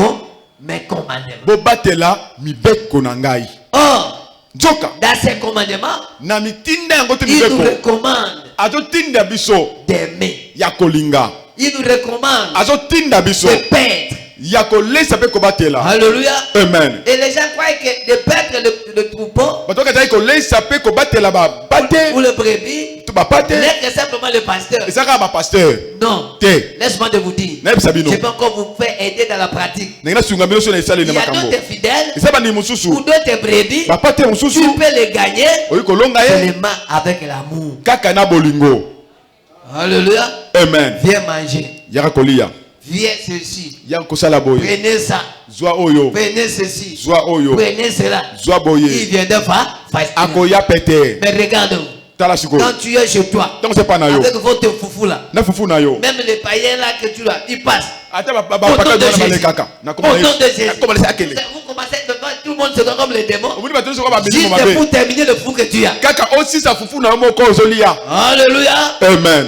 commandements. Bobatela mibeko na ngai. Or, Nzoka dans ces commandements, na mitinda yango te il nous mibeko. recommande Azotinda biso d'aimer. ya kolinga. Il nous recommande Azotinda biso de paître. ya kolesa pe kobatela. Alléluia. Amen. Et les gens croient que de paître le troupeau Bato ka tai kolesa pe kobatela ba ou bate le brebis to ba pate. n'est que simplement le pasteur. Ezaka ba pasteur. Non. Te. Laisse-moi de vous dire. Na ebisa Je peux encore vous faire aider dans la pratique. Nengina sunga bino so na esale Il na y a makambo. d'autres fidèles Eza bandi ou mususu. d'autres brebis. Ba pate mususu. Tu peux les gagner Oyi kolonga ye seulement avec l'amour. kaka na bolingo. Alléluia. Amen. Viens manger. Yaka kolia. Viens ceci. Ya kosala boye. Prenez ça. Zwa oyo. Prenez ceci. Zwa oyo. Prenez cela. Zwa Il boye. vient de faire. Akoya pete. Mais regarde, Tala siko. quand tu es chez toi, Donc c'est pas na yo. avec votre foufou là, Na fufu na yo. même les païens là que tu as, ils passent. Ata ba Au pata nom de do na Jésus. bale kaka. Na Au koma nom de Jésus. Na koma lesa akele. Vous commencez à tout le monde se donne comme les démons. Omuni bato so ba bili Juste mo mabe. pour terminer le fou que tu as. Kaka aussi sa fufu na mo ko ozolia. Alléluia. Amen.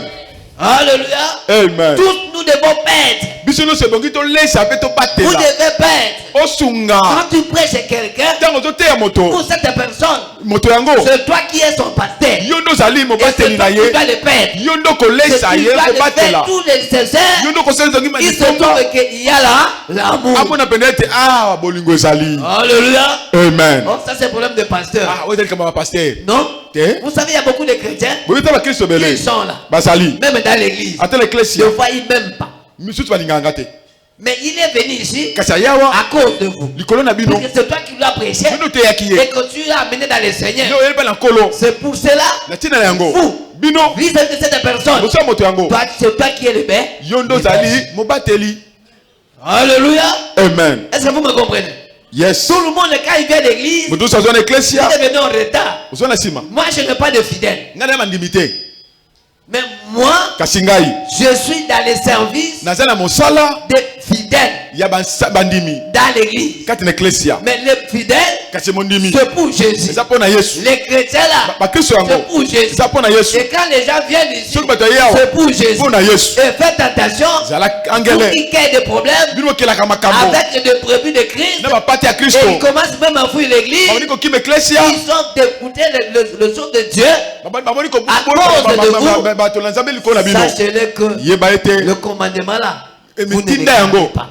Alléluia. Amen. Tous nous devons paître. biso no se bongi to lesa pe to Vous batela devez pas être. osunga Quand tu prêches à quelqu'un, tango to teya moto pour cette personne, moto yango c'est toi qui es son pasteur. yo ndo zali Et mobateli c'est na toi qui ye dois le perdre. yo ndo C'est kolesa tu ye dois le kobatela faire tout le nécessaire. yo ndo kosala zongi Il se matomba trouve qu'il y a là l'amour. amona pene ete ah bolingo ezali Alléluia. amen Oh, ça c'est le problème de pasteur. ah oyo ezali kama bapasteur Non? te Vous savez, il y a beaucoup de chrétiens boyota bakristo qui ebele sont là. bazali Même dans l'église. ata Des l'ecclesia fois, ils m'aiment pas. misusu balinganga te Mais il est venu ici kasi ayawa à cause de vous. likolo na bino Parce que c'est toi qui l'as prêché bino toyaki ye et que tu l'as amené dans le Seigneur. yo oyeli mpe na nkolo C'est pour cela, na ntina na yango vous, bino vis-à-vis de cette personne, bosa moto yango toi, c'est toi qui es le père. yo ndo ozali mobateli Alléluia. amen Est-ce que vous me comprenez? yes Tout le monde, quand il vient à l'église, moto oso azwa na il ecclesia est venu en retard. ozwa na nsima Moi, je n'ai pas de fidèle. ngai na mandimi te Mais moi, kasi ngai je suis dans le service naza na mosala des fidèles ya bandimi dans l'église. kati na ecclesia Mais les fidèles, kasi mondimi c'est pour Jésus. eza mpo na yesu Les chrétiens là, bakristo c'est yango pour Jésus. eza mpo na yesu Et quand les gens viennent ici, soki bato aye awa c'est pour Jésus. mpo na yesu Et faites attention, zala pour angele qu'il y ait des problèmes bino bokelaka makambo avec des brebis de Christ, na bapati ya et kristo ils commencent même à fuir l'église, baboni kokima ecclesia ils sont d'écouter le son de Dieu. baboni À cause de vous, bato na nzambe likolo na bino sachez-le que yeba ete le commandement là, Et vous ne le mitinda gardez yango. pas.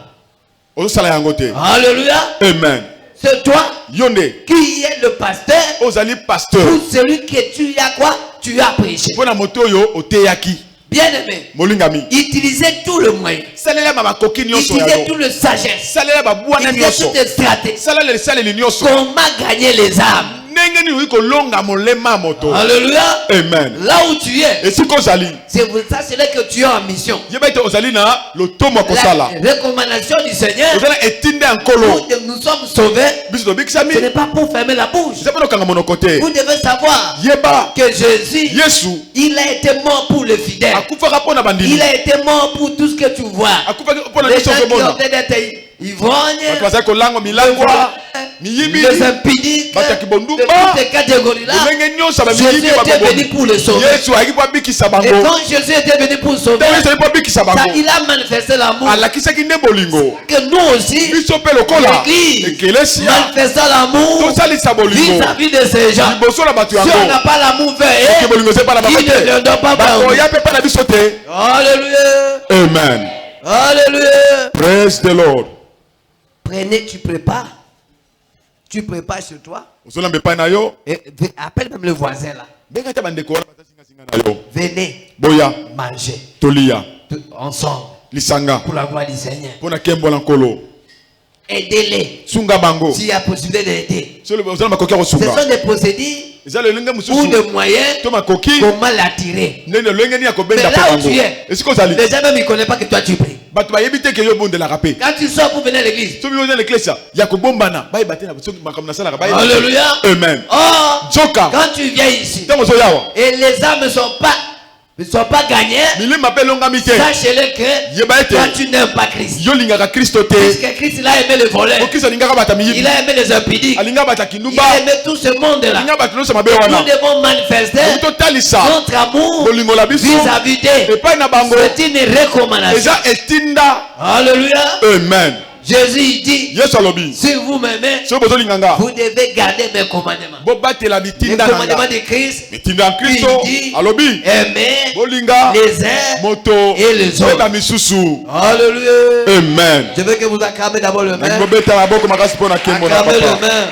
ozosala yango te Alléluia. amen C'est toi yo nde qui es le pasteur ozali pasteur pour celui que tu as quoi? Tu as prêché. mpo na moto oyo oteyaki Bien-aimé, molingami utilisez tout le moyen. salela bakoki nyonso Utilisez yango tout le sagesse. salela babwana Utilisez nyonso toutes les stratégies. salela esaleli nyonso Comment gagner les âmes? ndenge nini oyi kolonga molema ya moto Alléluia. amen Là où tu es, esika ozali c'est pour ça c'est là que tu es en mission. yeba ete ozali na lotomo ya kosala La recommandation du Seigneur, oza na etinde ya nkolo pour que nous sommes sauvés, biso tobikisami ce n'est pas pour fermer la bouche. eza mpo nakanga monoko te Vous devez savoir yeba que Jésus, yesu il a été mort pour les fidèles. akufaka mpo na bandimi Il a été mort pour tout ce que tu vois. akufaki mpo na Les nyonso gens qui ont ozomona d'être ivrognes, bato bazali kolangwa milangwa miyibi les impudiques, bato ya de kibondumba toutes ces catégories-là. ndenge nyonso ya Jésus bamiyibi était venu pour les sauver. yesu ayaki mpo abikisa Et bango quand Jésus était venu pour sauver, ntango yesu ayaki mpo abikisa ça, bango il a manifesté l'amour. alakisaki nde bolingo Que nous aussi, biso mpe lokola l'église, ekelesia manifestons l'amour tosalisa bolingo vis-à-vis de ces gens. liboso na bato Si on n'a yango pas l'amour vers soki eux, bolingo eza epai na bango qui ne te viendront pas vers nous. bakoya mpe epai na biso te Alléluia. amen Alléluia. praise the lord Prenez, tu prépares. Tu prépares sur toi. ozolamba epai na yo Et appelle même le voisin là. benga te bandeko wana bazasingasinga na yo Venez boya manger tolia ensemble lisanga pour la gloire du Seigneur. mpo na nkembo na nkolo Aidez-les. sunga bango S'il y a possibilité d'aider. soki oza na makoki ya Ce kosunga sont des procédés eza lolenge ou mosusu des moyens to makoki comment l'attirer. ndenge lolenge nini ya Mais kobenda mpe là où bango tu es, esika ozali les gens même ils ne connaissent pas que toi tu pries. bato bayebi te ke yo obondelaka mpe Quand tu sors pour venir à l'église. soki oza na eklesa ya kobombana bayeba te na soki makambo nasalaka bayeba te. Alléluia. amen Oh, nzoka quand tu viens ici ntango ozoyawa et les âmes ne sont pas gagnées, milima mpe elongami te sachez-le que yeba ete toi tu n'aimes pas Christ. yo olingaka kristo te Puisque Christ il a aimé le volet, okristo alingaka bato ya il miyibi a aimé les impudiques, alingaka bato ya il kindumba a aimé tout ce monde-là. alingaka bato nyonso mabe Nous wana devons manifester oki totalisa notre amour bolingo na biso vis-à-vis d'eux. epai na bango C'est une recommandation. eza etinda Alléluia. amen Jésus il dit, yesu alobi si vous m'aimez, soki bozolinganga vous devez garder mes commandements. bobatela Les mitinda na commandements nga de Christ, mitinda ya kristo il dit, alobi aimer bolinga les uns moto et les autres. oyeba misusu Alléluia. amen Je veux que vous acclamez d'abord le naki main. bobeta maboko makasi mpo na nkembo na Acclamez le papa main.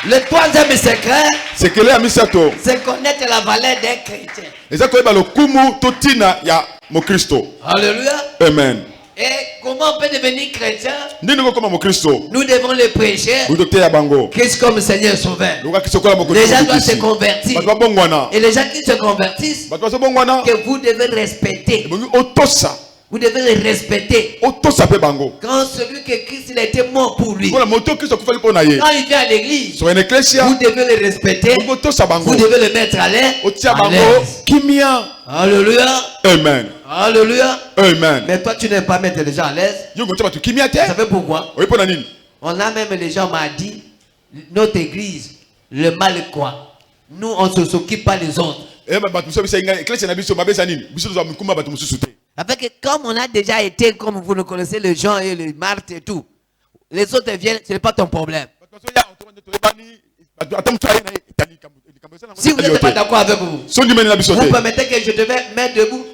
Le troisième secret, sekele ya misato c'est connaître la valeur d'un chrétien. eza koyeba lokumu to ntina ya mokristo Alléluia. amen Et comment on peut devenir chrétien? ndini kokoma mokristo Nous devons le prêcher. oyo toteya bango Christ comme Seigneur Sauveur. loka kisokola Les gens doivent se mokisi convertir. bato babongwana Et les gens qui se convertissent, bato bazobongwana que vous devez respecter. ebongi otosa Vous devez les respecter. otosa mpe bango Quand celui que Christ il a été mort pour lui, mpona moto kristo akufaki mpo na ye quand il vient à l'église, soka na eklesia vous devez le respecter. bongo otosa bango Vous devez le mettre à l'aise. otia À bango l'aise. kimia Alléluia. amen Alléluia. amen Mais toi, tu n'aimes pas mettre les gens à l'aise. yo ngotia bato kimia te Vous savez pourquoi? oyi mpo na nini On a même les gens m'ont dit, notre église, le mal est quoi? Nous, on ne s'occupe pas des autres. bato mosusu abisa ngai eklesia na biso mabesa nini biso tozwa mikuma bato mosusu te Avec que comme on a déjà été, comme vous le connaissez, le Jean et le Marthe et tout, les autres viennent, ce n'est pas ton problème. Si vous n'êtes pas d'accord avec vous, vous permettez que je devais mettre debout.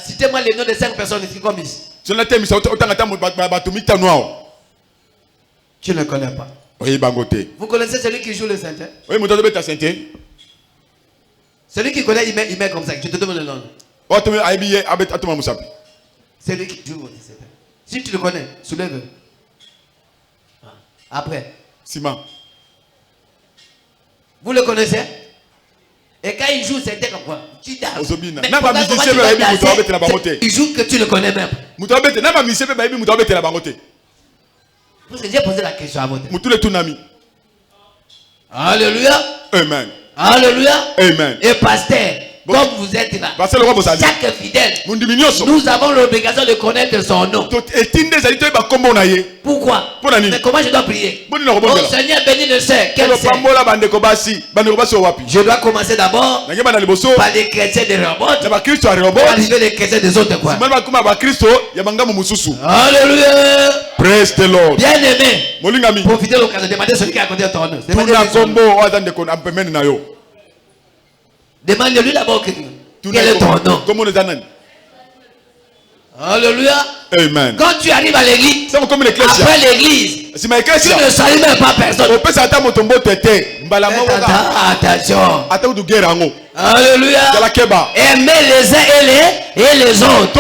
Citez-moi les noms de 5 personnes ici comme ici. Tu ne connais pas. Vous connaissez celui qui joue le synthé? Celui qui connaît, il met comme ça. Je te demande le nom. Celui qui joue le synthé. Si tu le connais, soulève-le. Après. Simon. Vous le connaissez? Et quand il joue, c'était comme quoi? Tu danses. Mais il joue que tu le connais même. Parce que j'ai posé la question à votre. Alléluia. Amen. Alléluia. Amen. Et pasteur, comme vous êtes là, chaque fidèle, nous avons l'obligation de connaître son nom. Pourquoi? Mais comment je dois prier? Oh Seigneur, bénis le Seigneur. Quel je dois commencer d'abord par les chrétiens de Rehoboth, arriver les chrétiens des autres quoi. Alléluia. Praise the Lord. Bien aimé. Profitez de l'occasion. Demandez celui qui a à côté de ton nom. Demande-lui d'abord quel est ton nom. Alléluia. Amen. Quand tu arrives à l'église, après l'église, tu ne salues même pas personne. Attention. Alléluia. Aimez les uns et les autres.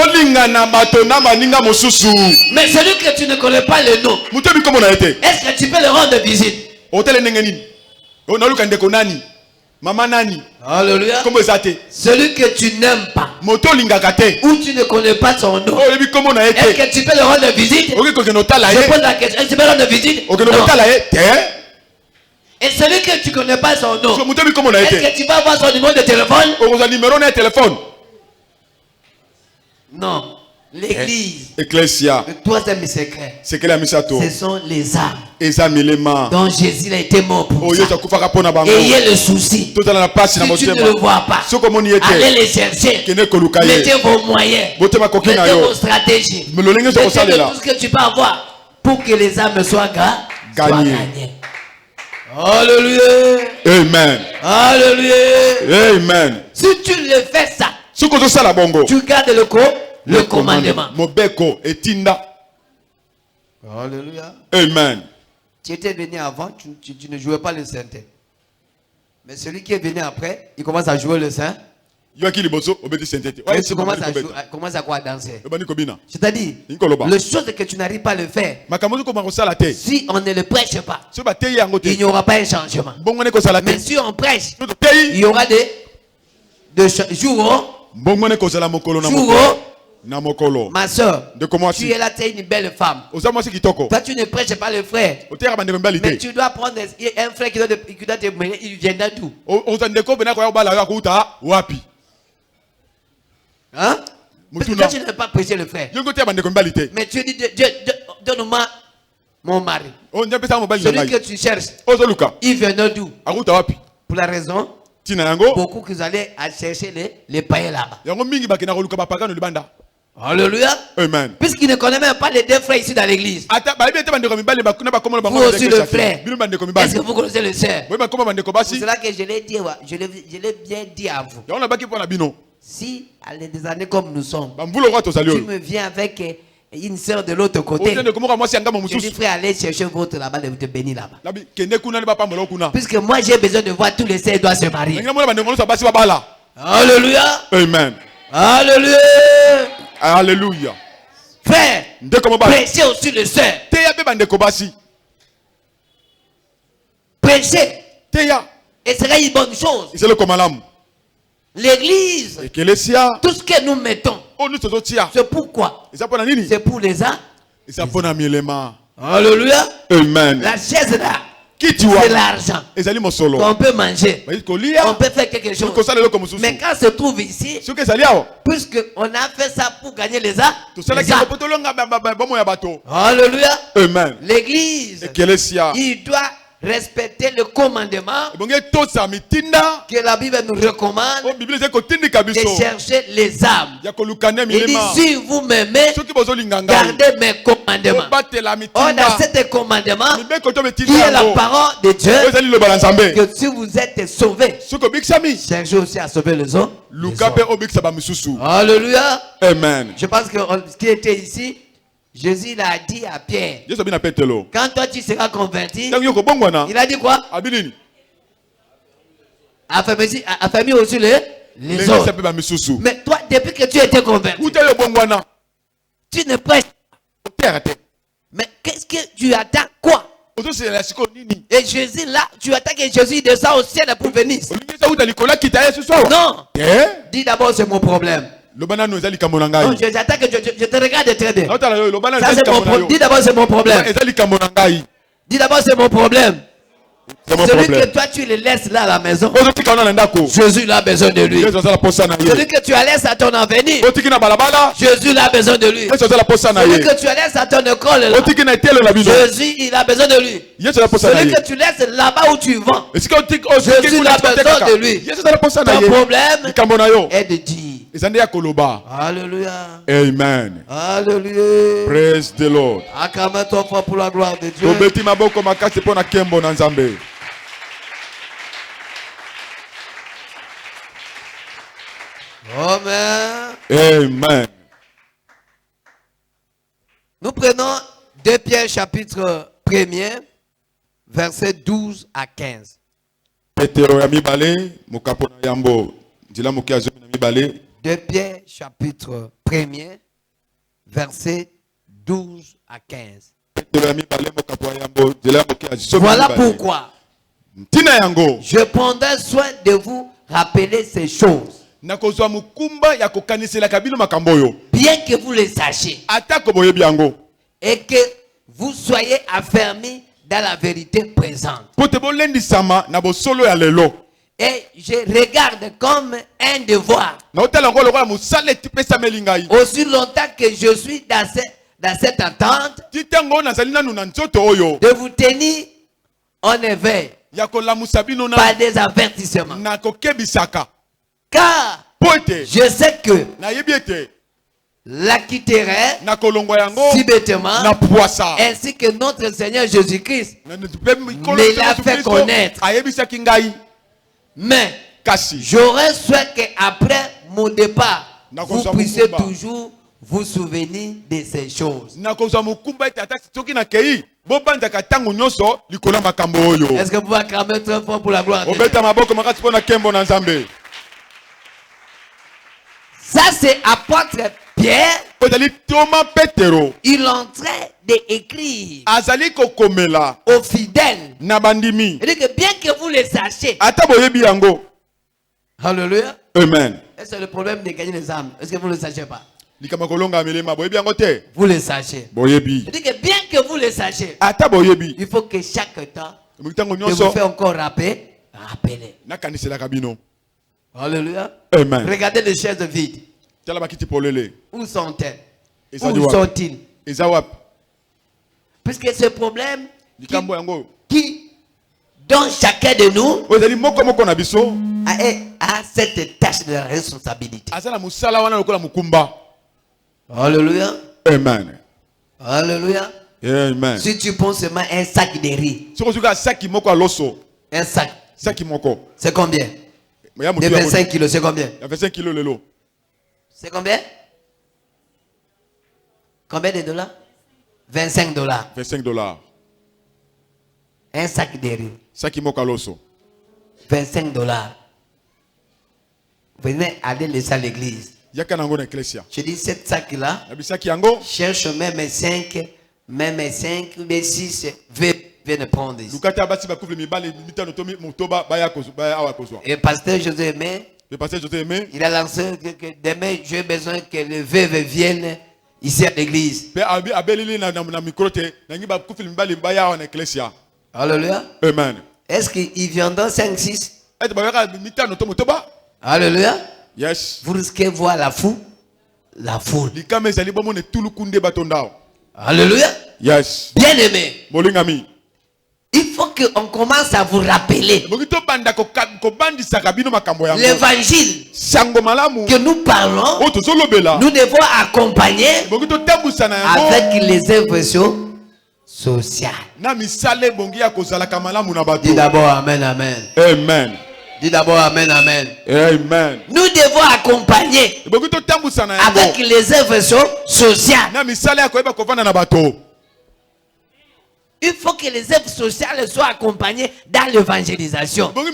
Mais celui que tu ne connais pas le nom, est-ce que tu peux le rendre visite? Alléluia. Celui que tu n'aimes pas, ou tu ne connais pas son nom, est-ce que tu peux le rendre visite? Je pose la question, est-ce que tu peux le rendre visite? Non. Et celui que tu ne connais pas son nom, est-ce que tu vas avoir son numéro de téléphone? Non. L'église, le troisième secret, ce sont les âmes dont Jésus a été mort pour ça. Ayez le souci. Si tu ne le vois pas, allez les chercher. Mettez vos moyens, mettez vos stratégies, mettez tout ce que tu peux avoir pour que les âmes soient gagnées. Alléluia. Amen. Alléluia. Amen. Si tu le fais ça, tu gardes le commandement. Alléluia. Amen. Tu étais venu avant, tu ne jouais pas le saint. Mais celui qui est venu après, il commence à jouer le saint. Et tu commences à quoi danser. C'est-à-dire, le chose que tu n'arrives pas à le faire, si on ne le prêche pas, il n'y aura pas un changement. Mais si on prêche, il y aura des jours. Ma soeur, tu es là, tu es une belle femme. Toi, tu ne prêches pas le frère. Mais tu dois prendre un frère qui doit te mener, il viendra d'où? Hein? Parce que toi, tu ne veux pas prêcher le frère. Mais tu dis, donne-moi mon mari. Celui que tu cherches, il viendra d'où? Pour la raison, beaucoup que vous allez chercher les païens là-bas. Alléluia. Amen. Puisqu'il ne connaît même pas les deux frères ici dans l'église. Vous aussi le frère. Est-ce que vous connaissez le sœur? C'est cela que je l'ai dit, je l'ai bien dit à vous. Si à des années comme nous sommes, tu me viens avec une sœur de l'autre côté, je dis frère, allez chercher votre là-bas, de te bénir là-bas. Puisque moi j'ai besoin de voir tous les sœurs doivent se marier. Alléluia. Amen. Alléluia. Alléluia. Frère, prêchez aussi le sœur. Prêchez. Et ce sera une bonne chose. L'église, tout ce que nous mettons, c'est pourquoi? C'est pour les âmes. Alléluia. Amen. La chaise là, c'est l'argent qu'on peut manger. On peut faire quelque chose. Mais quand se trouve ici, puisqu'on a fait ça pour gagner les âmes. Alléluia. Amen. L'église, il doit respecter le commandement que la Bible nous recommande de chercher les âmes. Il dit, si vous m'aimez, gardez mes commandements. Or, dans cet commandement, qui est la parole de Dieu, que si vous êtes sauvés, cherchez aussi à sauver les autres. Alléluia. Amen. Je pense que ce qui était ici, Jésus l'a dit à Pierre. Quand toi tu seras converti, il a dit quoi? Affermis aussi les autres. Mais toi, depuis que tu étais converti, tu ne prêches pas. Mais qu'est-ce que tu attends? Quoi? Et Jésus là, tu attends que Jésus descende au ciel pour venir. Non. Dis d'abord, c'est mon problème. Non, j'attends que je te regarde très bien. Ça, c'est mon problème. Dis d'abord, c'est mon problème. Dis d'abord, c'est mon problème. Celui que toi tu le laisses là à la maison, Jésus a besoin de lui. Celui que tu laisses à ton avenir, Jésus a besoin de lui. Celui que tu laisses à ton école là, Jésus il a besoin de lui. Celui que tu laisses là-bas où tu vends, Jésus a besoin de lui. Ton problème est de dire Alléluia. Amen. Alléluia. Praise the Lord. Acclame-toi fort pour la gloire de Dieu. Amen. Amen. Nous prenons 2 Pierre chapitre 1er, versets 12 à 15. 2 Pierre chapitre 1er, versets 12 à 15. Voilà pourquoi je prendrai soin de vous rappeler ces choses, bien que vous les sachiez et que vous soyez affermis dans la vérité présente. Et je regarde comme un devoir, aussi longtemps que je suis dans cette attente, de vous tenir en éveil par des avertissements. Car je sais que l'acquitterait si bêtement, ainsi que notre Seigneur Jésus-Christ me l'a fait connaître. Mais j'aurais souhaité qu'après mon départ, vous puissiez toujours vous souvenir de ces choses. Est-ce que vous acclamez très fort pour la gloire de Dieu? Ça, c'est apôtre Pierre. Il entrait d'écrire aux fidèles. Il dit que bien que vous les sachiez. Alléluia. Amen. Et c'est le problème de gagner les âmes. Est-ce que vous ne le sachez pas? Vous les sachez. Il dit que bien que vous les sachiez, il faut que chaque temps, que vous faites encore rappeler. Alléluia. Amen. Regardez les chaises vides. Où sont-elles? Où sont-ils? Puisque ce problème qui dans chacun de nous a cette tâche de responsabilité. Alléluia. Amen. Alléluia. Amen. Si tu prends seulement un sac de riz, un sac, c'est combien? De 25 kilos, c'est combien? 25 kilos le lot. C'est combien? Combien de dollars? 25 dollars. 25 dollars. Un sac de riz. 25 dollars. Venez aller laisser à l'église. Je dis cette sac-là. Cherche même 5 ou 6. Viens prendre ici. Et pasteur José Aimé, il a lancé que demain j'ai besoin que le veuve vienne ici à l'église. Alléluia. Amen. Est-ce qu'il viendra 5-6? Alléluia. Yes. Vous risquez de voir la foule. Alléluia. Yes. Bien aimé. Il faut qu'on commence à vous rappeler l'évangile que nous parlons, nous devons accompagner avec les œuvres sociales. Dis d'abord Amen, Amen. Amen. Dis d'abord Amen, Amen. Amen. Nous devons accompagner avec les œuvres sociales. Il faut que les œuvres sociales soient accompagnées dans l'évangélisation. Tout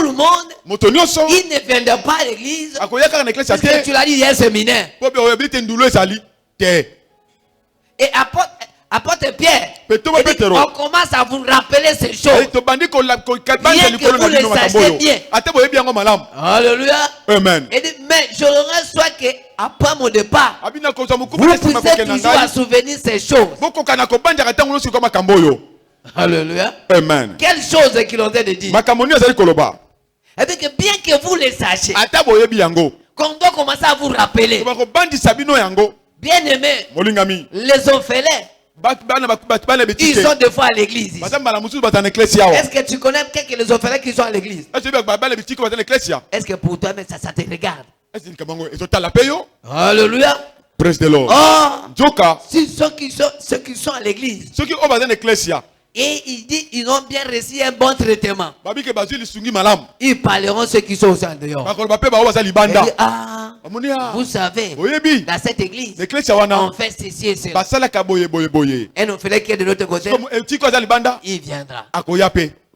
le monde, il ne viendra pas à l'église parce que tu l'as dit, il y a un séminaire. Et apôtre Pierre, on commence à vous rappeler ces choses. Bien que vous les sachiez bien. Alléluia. Amen. Et dit, mais j'aurais soit que après mon départ, vous puissiez toujours à souvenir ces choses. Alléluia. Amen. Quelles choses qu'il ont de dire. Et bien que bien que vous les sachiez, qu'on doit commencer à vous rappeler. Bien aimé, les orphelins, ils sont des fois à l'église. Est-ce que tu connais quelques les orphelins qui sont à l'église? Est-ce que pour toi, mais ça te regarde? Alléluia. Praise the Lord. Oh, si ceux qui sont à l'église, et il dit ils ont bien reçu un bon traitement, ils parleront ceux qui sont au sein dehors. Vous savez, dans cette église, on fait ceci et cela. Et on fait qui est de l'autre côté, il viendra.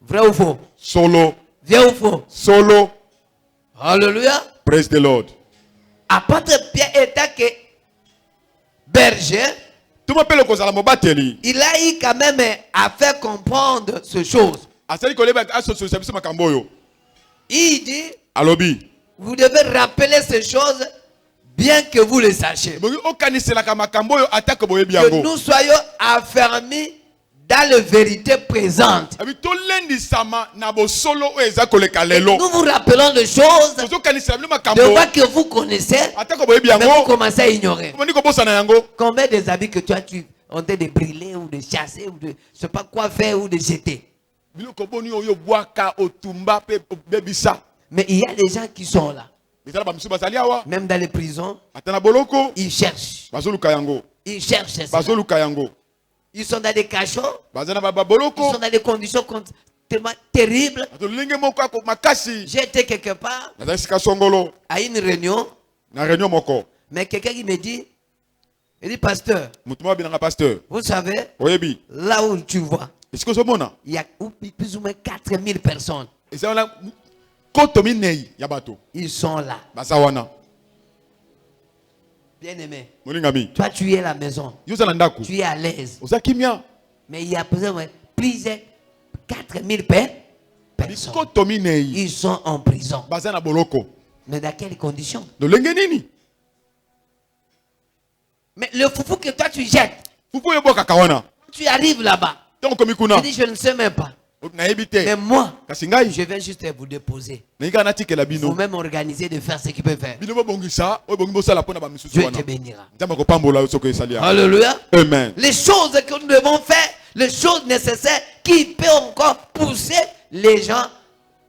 Vrai ou faux? Solo. Vrai ou faux? Solo. Alléluia. Praise the Lord. Apôtre Pierre était que berger. Il a eu quand même à faire comprendre ces choses. Il dit, vous devez rappeler ces choses bien que vous les sachiez. Que nous soyons affermis dans la vérité présente. Nous vous rappelons des choses de quoi que vous connaissez, mais vous commencez à ignorer. Combien des habits que toi tu ont de brûler ou de chasser ou de je sais pas quoi faire ou de jeter. Mais il y a des gens qui sont là. Même dans les prisons, ils cherchent. Ils cherchent ça. Ils sont dans des cachots. Ils sont dans des conditions tellement terribles. J'ai été quelque part à une réunion. Mais quelqu'un qui me dit, il dit, pasteur, vous savez, là où tu vois, il y a plus ou moins 4000 personnes. Ils sont là. Bien aimé. Toi, tu es à la maison. Tu es à l'aise. Mais il y a plusieurs 4000 personnes. Ils sont en prison. Mais dans quelles conditions? Mais le foufou que toi tu jettes, tu arrives là-bas. Tu dis, je ne sais même pas. Mais moi, je vais juste vous déposer. Vous-même organiser de faire ce qu'il peut faire. Dieu te bénira. Alléluia. Amen. Les choses que nous devons faire, les choses nécessaires qui peuvent encore pousser les gens,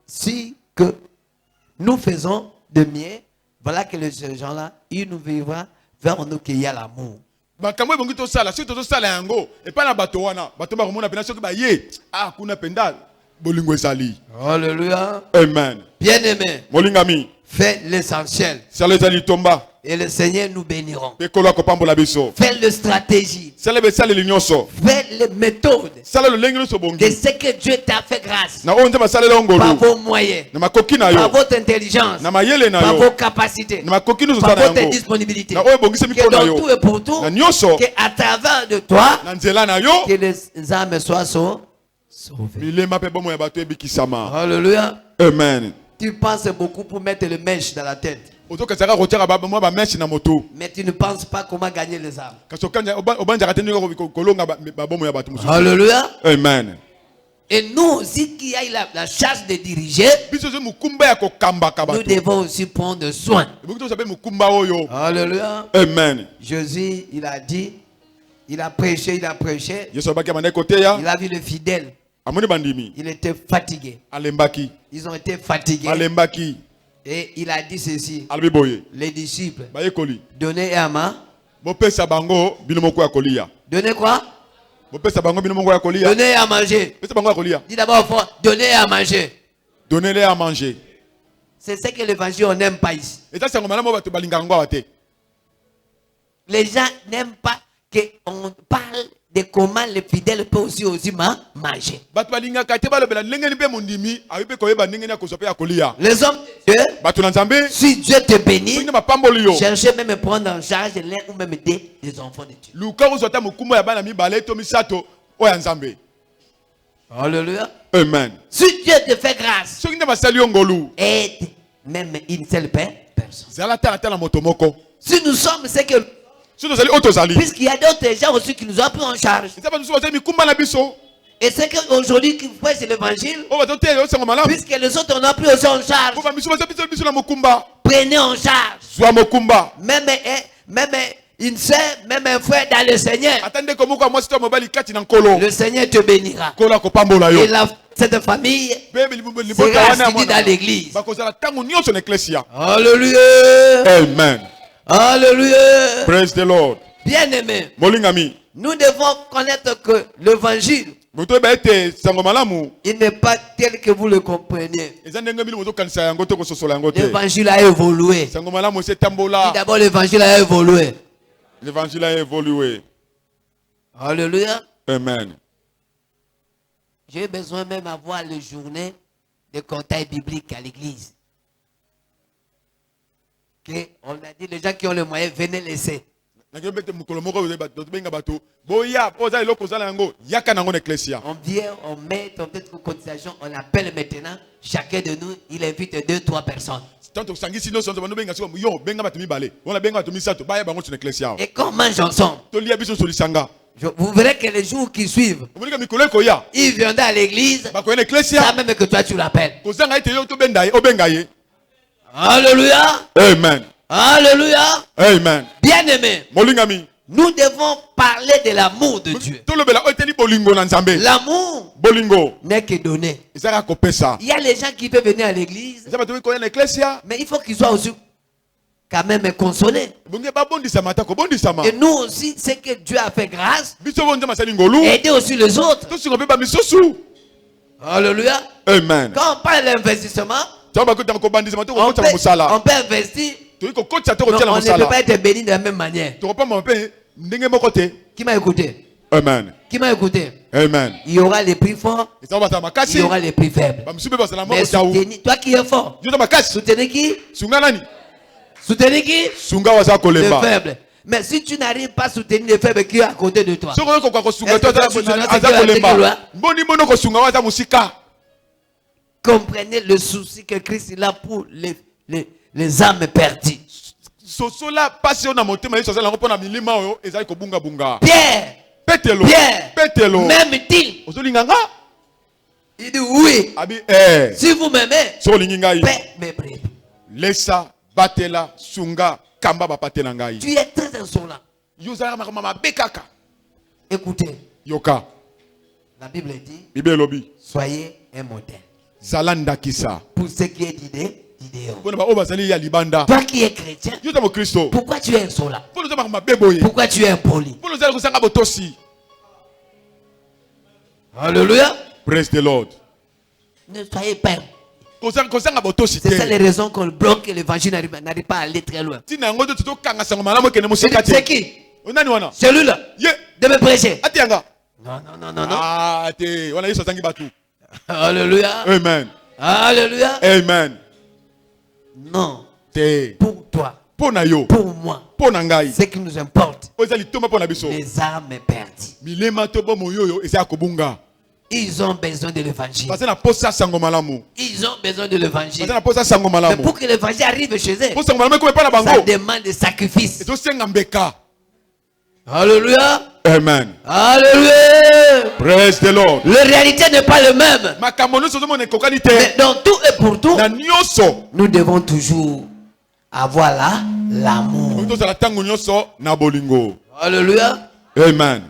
si que nous faisons de mieux, voilà que ces gens-là, ils nous vivra vers nous qu'il y a l'amour. Alléluia. Amen. Bien aimé, fais l'essentiel et le Seigneur nous bénira. Fais le stratégie, fais les méthodes de ce que Dieu t'a fait grâce par vos moyens, par votre intelligence, par vos capacités, par votre disponibilité, que dans tout et pour tout, qu'à travers de toi, que les âmes soient sauvées. Alléluia. Amen. Tu penses beaucoup pour mettre le mèche dans la tête, mais tu ne penses pas comment gagner les âmes. Alléluia. Amen. Et nous aussi qui avons la charge de diriger, nous devons aussi prendre soin. Alléluia. Amen. Jésus, il a dit, Il a prêché, il a prêché. Yesu abaki amane kote ya. Il a vu le fidèle. Amoni bandimi. Il était fatigué. Alembaki. Ils ont été fatigués. Alembaki. Et il a dit ceci. Albiboye. Les disciples. Bayekoli. Donnez à ma. Mopesa bango binomoko ya kolia. Donnez quoi? Mopesa bango binomoko ya kolia. Donnez à manger. Pesa bango ya kolia. Dis d'abord fort, donnez à manger. Donnez-les à manger. C'est ce que l'évangile on n'aime pas ici. Et ça c'est ngomala mo bato balinga ngo awate. Les gens n'aiment pas qu'on parle de comment les fidèles peuvent aussi manger. Les hommes de Dieu, si Dieu te bénit, cherchez même à prendre en charge l'un ou même des enfants de Dieu. Alléluia. Amen. Si Dieu te fait grâce, aide même une seule personne. Si nous sommes ce que puisqu'il y a d'autres gens aussi qui nous ont pris en charge. Et c'est qu'aujourd'hui qui prêchent l'évangile, puisque les autres on a pris aussi en charge. Prenez en charge. Même une soeur, même un frère dans le Seigneur. Le Seigneur te bénira. Et cette famille sera assidue dans l'église. Alléluia. Amen. Alléluia. Praise the Lord. Bien aimé. Molingami. Nous devons connaître que l'évangile, il n'est pas tel que vous le compreniez. L'évangile a évolué. D'abord, l'évangile a évolué. L'évangile a évolué. Alléluia. Amen. J'ai besoin même d'avoir le journée de conseil biblique à l'église. On a dit les gens qui ont le moyen, venez laisser. On vient, on met ton tête de cotisation, on appelle maintenant, chacun de nous, il invite 2-3 personnes. Et qu'on mange ensemble. Vous verrez que les jours qui suivent, il viendra à l'église, ça même que toi tu l'appelles. Alléluia. Amen. Alléluia. Amen. Bien aimé. Molingami. Nous devons parler de l'amour de Dieu. L'amour n'est que donné. Il y a les gens qui peuvent venir à l'église, mais il faut qu'ils soient aussi quand même consolés. Et nous aussi, c'est que Dieu a fait grâce, aider aussi les autres. Alléluia. Amen. Quand on parle d'investissement, on peut investir, mais on ne peut pas être béni de la même manière. Qui m'a écouté? Amen. Qui m'a écouté? Amen. Il y aura les prix forts, il y aura les prix faibles. Mais soutenez, toi qui es fort, soutenez qui? Soutenez qui? Les faibles. Mais si tu n'arrives pas à soutenir les faibles qui est à côté de toi, comprenez le souci que Christ a pour les âmes perdues. Pierre, m'aime-t-il? Il dit oui. Si vous m'aimez, paix mes brebis. Laissa, batela, sunga, kamba bapatela ngai. Tu es très insolent. Écoutez. Yoka. La Bible dit. Bible lobi. Soyez un modèle. Zalanda kisa. Pour ce qui est d'idéaux. Toi qui es chrétien, pourquoi tu es insolent? Pourquoi tu es impoli? Alléluia. Praise the Lord. Ne soyez pas. C'est ça les raisons qu'on bloque et l'évangile n'arrive pas à aller très loin. C'est qui? Celui-là. De me prêcher. Non. Alléluia. Amen. Alléluia. Amen. Non. Pour toi. Pour moi. Ce qui nous importe. Les âmes perdues. Ils ont besoin de l'évangile. Ils ont besoin de l'évangile. Mais pour que l'évangile arrive chez eux, ça demande des sacrifices. Alléluia. Amen. Alléluia. Praise the Lord. La réalité n'est pas le même. Mais dans tout et pour tout, nous devons toujours avoir l'amour. Alléluia. Amen.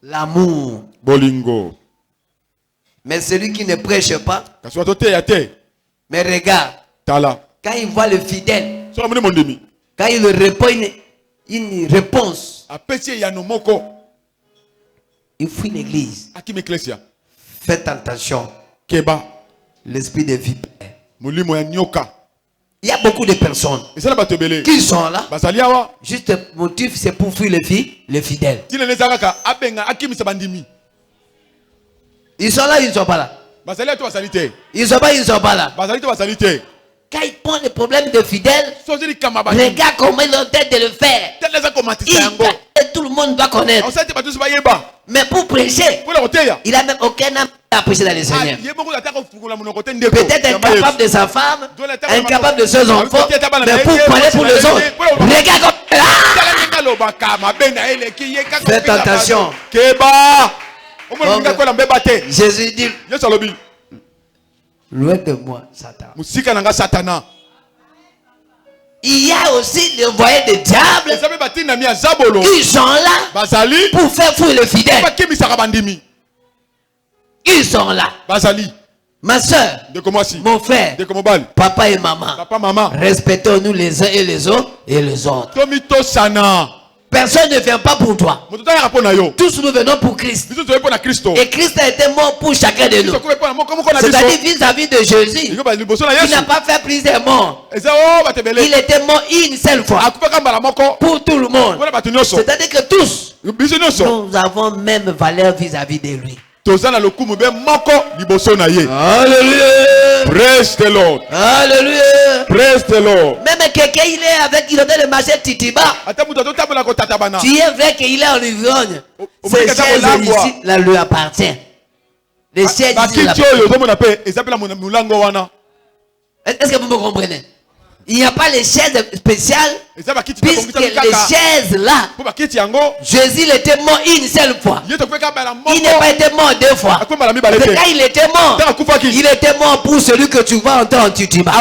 L'amour. Bolingo. Mais celui qui ne prêche pas, mais regarde, quand il voit le fidèle, quand il répond une réponse, il fuit l'église. Faites attention. L'esprit de vipère. Il y a beaucoup de personnes qui sont là. Juste le motif, c'est pour fuir les fidèles. Ils sont là, ils ne sont pas là. Ils sont pas là. Quand ils prennent le problème de fidèles, regarde comment ils ont tête de le faire. Tout le monde doit connaître. Mais pour prêcher, il n'a même aucun âme à prêcher dans les Seigneurs. Peut-être incapable de sa femme, incapable de ses enfants, mais pour parler pour les autres. Regarde comme... Faites attention. Jésus dit, loin de moi, Satan. Il y a aussi les voyants des diables qui sont là pour faire fuir les fidèles. Ils sont là. Ma soeur, mon frère, papa et maman, respectons-nous les uns et les autres. Personne ne vient pas pour toi. Tous nous venons pour Christ. Et Christ a été mort pour chacun de nous. C'est-à-dire vis-à-vis de Jésus. Il n'a pas fait plusieurs morts. Il était mort une seule fois. Pour tout le monde. C'est-à-dire que tous, nous avons même valeur vis-à-vis de lui. Alléluia. Praise the Lord. Alléluia. Praise the Lord. Même quelqu'un, il est avec, il est dans le marché Titiba. Tu es vrai qu'il est en ivrogne. Ces chaises ici, là, lui appartient. Les chaises ici, là. Est-ce que vous me comprenez? Il n'y a pas les chaises spéciales, puisque les chaises là, Jésus était mort une seule fois. Il n'est pas été mort deux fois. Quand il était mort, il était mort pour celui que tu vois entendre en Titiba.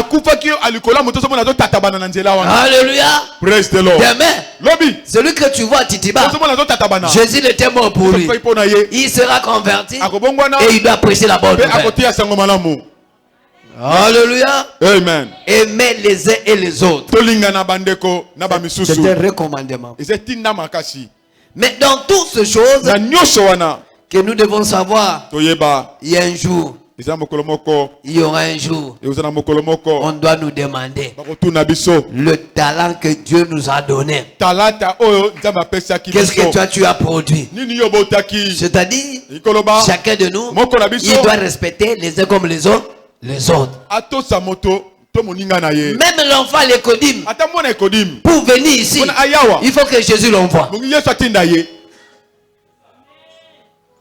Alléluia. Praise the Lord. Demain, celui que tu vois en Titiba, Jésus était mort pour lui. Il sera converti et il doit prêcher la bonne nouvelle. Alléluia. Amen. Aimez les uns et les autres. C'est un recommandement. Mais dans toutes ces choses que nous devons savoir, il y a un jour, il y aura un jour, on doit nous demander le talent que Dieu nous a donné. Qu'est-ce que toi tu as produit? C'est-à-dire, chacun de nous, il doit respecter les uns comme les autres. Même l'enfant à l'écodim, pour venir ici, il faut que Jésus l'envoie.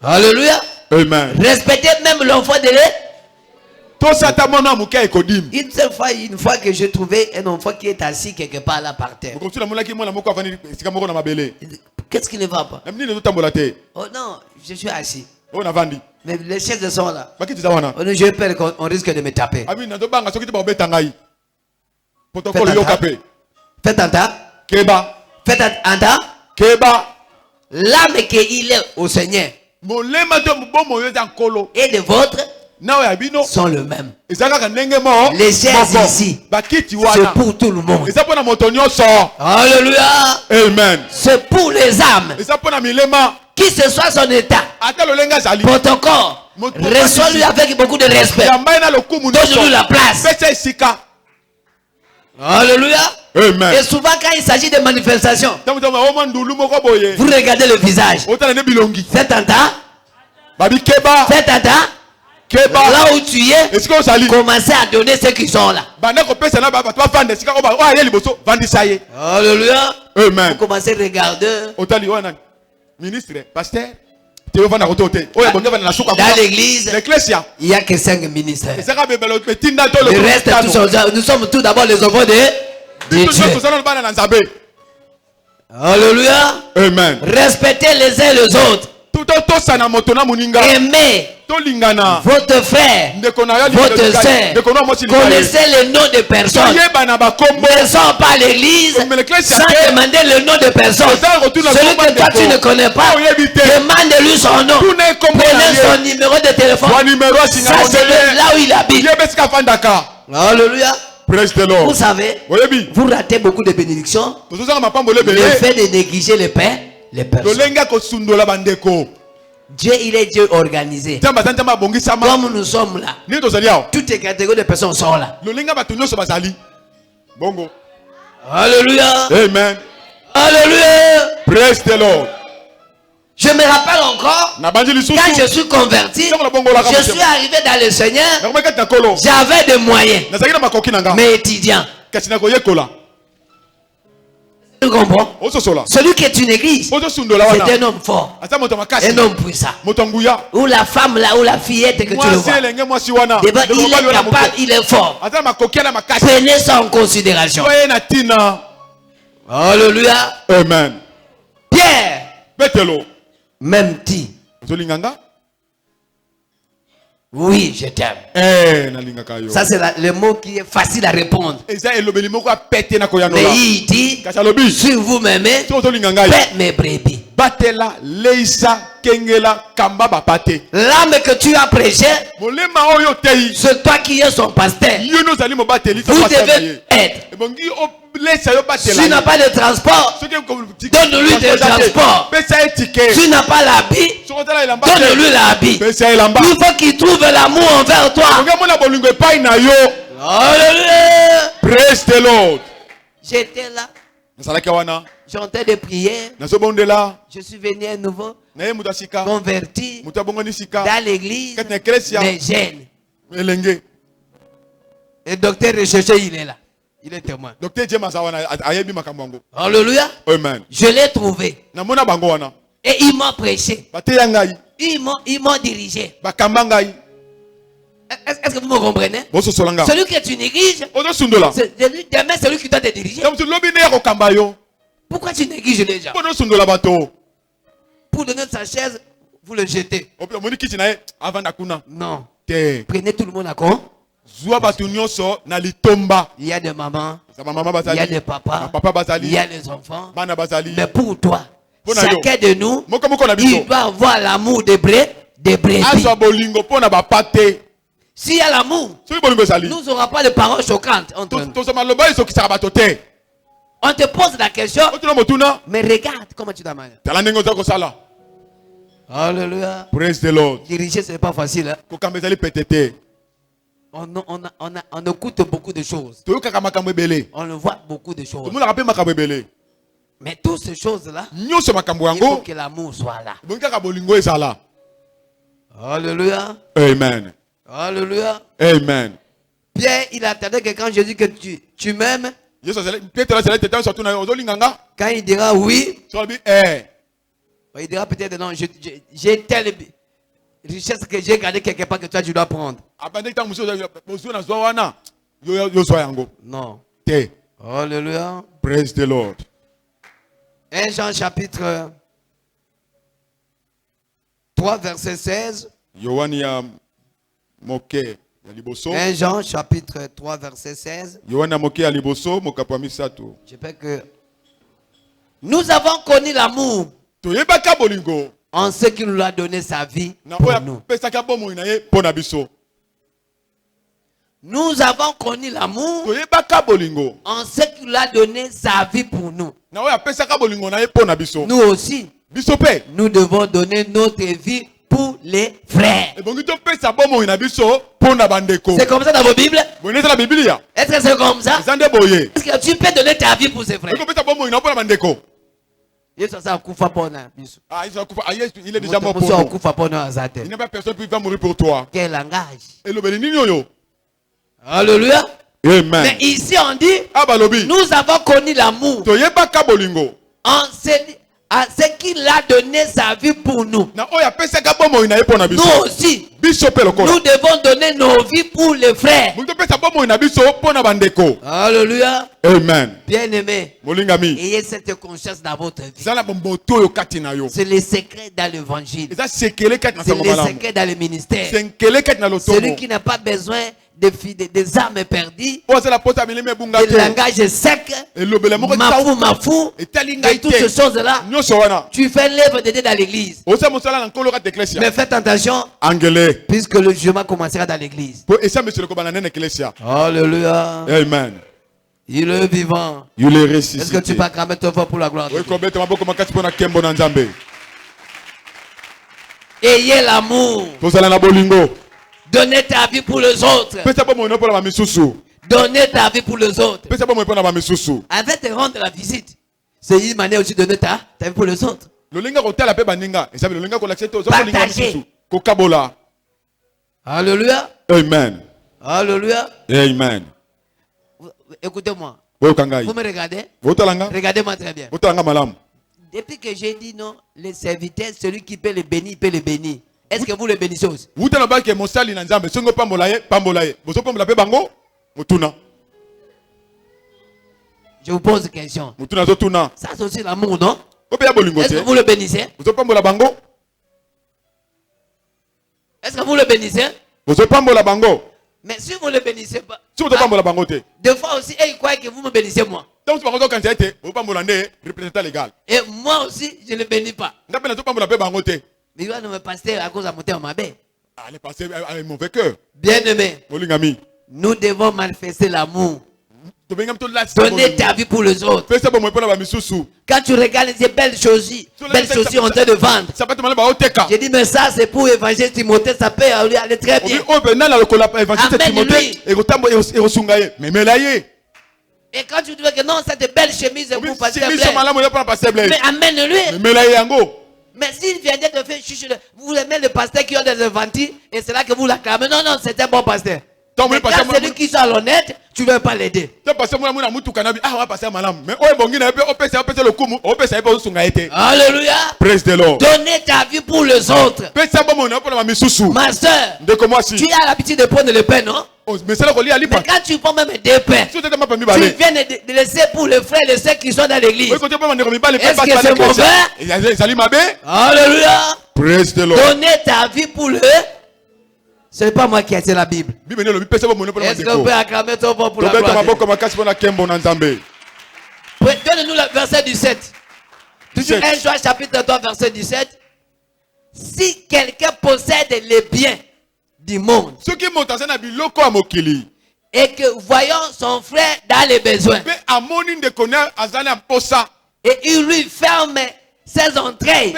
Alléluia. Amen. Respectez même l'enfant de une fois que j'ai trouvé un enfant qui est assis quelque part là par terre. Qu'est-ce qui ne va pas? Oh non, je suis assis. Mais les chaises sont là. J'ai peur qu'on risque de me taper. Faites entendre. Faites entendre. L'âme qu'il est au Seigneur et de votre sont le même. Les chaises ici, c'est pour tout le monde. Alléluia. Amen. C'est pour les âmes. Qui ce soit son état, votre corps, reçois-lui avec beaucoup de respect. Donne-lui la place. Alléluia. Amen. Et souvent quand il s'agit de manifestations, vous regardez le visage. Faites entendre. Faites entendre. Là où tu es, commencez à donner ceux qui sont là. Alléluia. Amen. Vous commencez à regarder. Ministre, pasteur, dans l'église, il n'y a que 5 ministres. Le reste, nous sommes tous d'abord les enfants de Dieu. Alléluia. Amen. Respectez les uns les autres. Aimez votre frère, votre sœur. Connaissez le nom de personnes. Ne sors pas à l'église sans demander le nom de personne. Celui que toi tu ne connais pas, demande-lui son nom. Prenez son numéro de téléphone. Ça c'est là où il habite. Alléluia. Vous savez, vous ratez beaucoup de bénédictions. Le fait de négliger les personnes. Dieu, il est Dieu organisé. Comme nous sommes là, toutes les catégories de personnes sont là. Alléluia. Amen. Alléluia. Praise the Lord. Je me rappelle encore, quand je suis converti, je suis arrivé dans le Seigneur, j'avais des moyens, mais étudiant. Tu comprends? Celui qui est une église, c'est un homme fort, un homme puissant. Ou la femme là, ou la fillette que tu le vois. Devant, il est capable, il est fort. Prenez ça en considération. Alléluia. Amen. Pierre. Même ti. Oui, je t'aime. Ça, c'est le mot qui est facile à répondre. Mais il dit, si vous m'aimez, faites mes brebis. L'âme que tu as prêché, c'est toi qui es son pasteur. Vous devez être. Si tu n'as pas de transport, donne-lui des transports. Si tu n'as pas l'habit, donne-lui l'habit. Il faut qu'il trouve l'amour envers toi. Alléluia. Praise the Lord. J'étais là. J'entends des prières. Je suis venu à nouveau converti dans l'église, mais jeune. Et le docteur recherché, il est là. Il est témoin. Alléluia. Amen. Je l'ai trouvé. Et il m'a prêché. Ils m'ont dirigé. Est-ce que vous me comprenez? Celui qui est une église, demain c'est lui qui doit te diriger. Pourquoi tu négliges les gens? Pour donner sa chaise, vous le jetez. Non. Prenez tout le monde à compte. Il y a des mamans, il y a des papas, il y a des enfants. Mais pour toi, chacun de nous, il doit avoir l'amour des brebis. S'il y a l'amour, nous n'aurons pas de paroles choquantes entre nous. On te pose la question, mais regarde comment tu t'amènes. Alléluia. Praise the Lord. Diriger, ce n'est pas facile. Hein? On écoute beaucoup de choses. On voit beaucoup de choses. Mais toutes ces choses-là, il faut que l'amour soit là. Alléluia. Amen. Alléluia. Amen. Pierre, il attendait que quand je dis que tu m'aimes, quand il dira oui, il dira peut-être non, j'ai telle richesse que j'ai gardée quelque part que toi tu dois prendre. Non. Alléluia. Praise the Lord. 1 Jean chapitre 3 verset 16. 1 Jean chapitre 3 verset 16. Je peux que nous avons connu l'amour en ce qu'il nous a donné sa vie pour nous. Nous avons connu l'amour en ce qu'il nous a donné sa vie pour nous. Nous aussi, nous devons donner notre vie pour les frères. C'est comme ça dans vos Bibles? Est-ce que c'est comme ça? Est-ce que tu peux donner ta vie pour ces frères? Il est déjà mort pour nous. Il n'y a pas personne qui va mourir pour toi. Quel langage. Alléluia. Amen. Mais à ce qu'il a donné sa vie pour nous. Nous aussi, nous devons donner nos vies pour les frères. Alléluia. Amen. Bien-aimé, ayez cette conscience dans votre vie. C'est le secret dans l'évangile. C'est le secret dans le ministère. Celui qui n'a pas besoin des armes perdues, des langages secs, mafou, et toutes ces choses-là, tu fais l'œuvre de Dieu dans l'église. Mais faites attention, puisque le jugement commencera dans l'église. Alléluia. Amen. Il est vivant. Il est ressuscité. Est-ce que tu peux acclamer ton voix pour la gloire de Dieu? Ayez l'amour. Donnez ta vie pour les autres. Donnez ta vie pour les autres. Avec te rendre la visite, c'est une manière aussi de donner ta vie pour les autres. Partagez. Alléluia. Amen. Alléluia. Amen. Écoutez-moi. Vous me regardez? Regardez-moi très bien. Depuis que j'ai dit non, les serviteurs, celui qui peut le bénir, il peut le bénir. Est-ce que vous le bénissez aussi? Je vous pose une question. Ça c'est aussi l'amour, non? Est-ce que vous le bénissez? Est-ce que vous le bénissez? Mais si vous ne le bénissez pas, des fois aussi, ils croient que vous me bénissez moi. Et moi aussi, je ne le bénis pas. Mais il va nous passer à cause de monter en ma baie. Bien-aimé, nous devons manifester l'amour. Donner ta vie pour les autres. Quand tu regardes ces belles chaussures en train de vendre, j'ai dit mais ça c'est pour évangile Timothée, ça peut aller très bien. Amène-lui. Et quand tu dis que non, cette belle chemise est pour passer mais amène-lui. Mais s'il vient de te faire chuchoter, vous aimez le pasteur qui a des inventifs et c'est là que vous l'acclamez. Non, non, c'est un bon pasteur. Mais quand celui qui soit honnête, tu ne veux pas l'aider. Alléluia. Praise the Lord. Donnez ta vie pour les autres. Ma soeur, tu as l'habitude de prendre le pain, non? Mais quand tu prends même des pains, tu viens de laisser pour les frères et les sœurs qui sont dans l'église. Est-ce que c'est mauvais? Alléluia. Praise the Lord. Donnez ta vie pour eux. Ce n'est pas moi qui ai dit la Bible. Est-ce qu'on peut acclamer ton voix pour la gloire? Donne-nous le verset 17. Toujours 1 Joël chapitre 3 verset 17. Si quelqu'un possède les biens du monde et que voyant son frère dans les besoins et il lui ferme ses entrailles,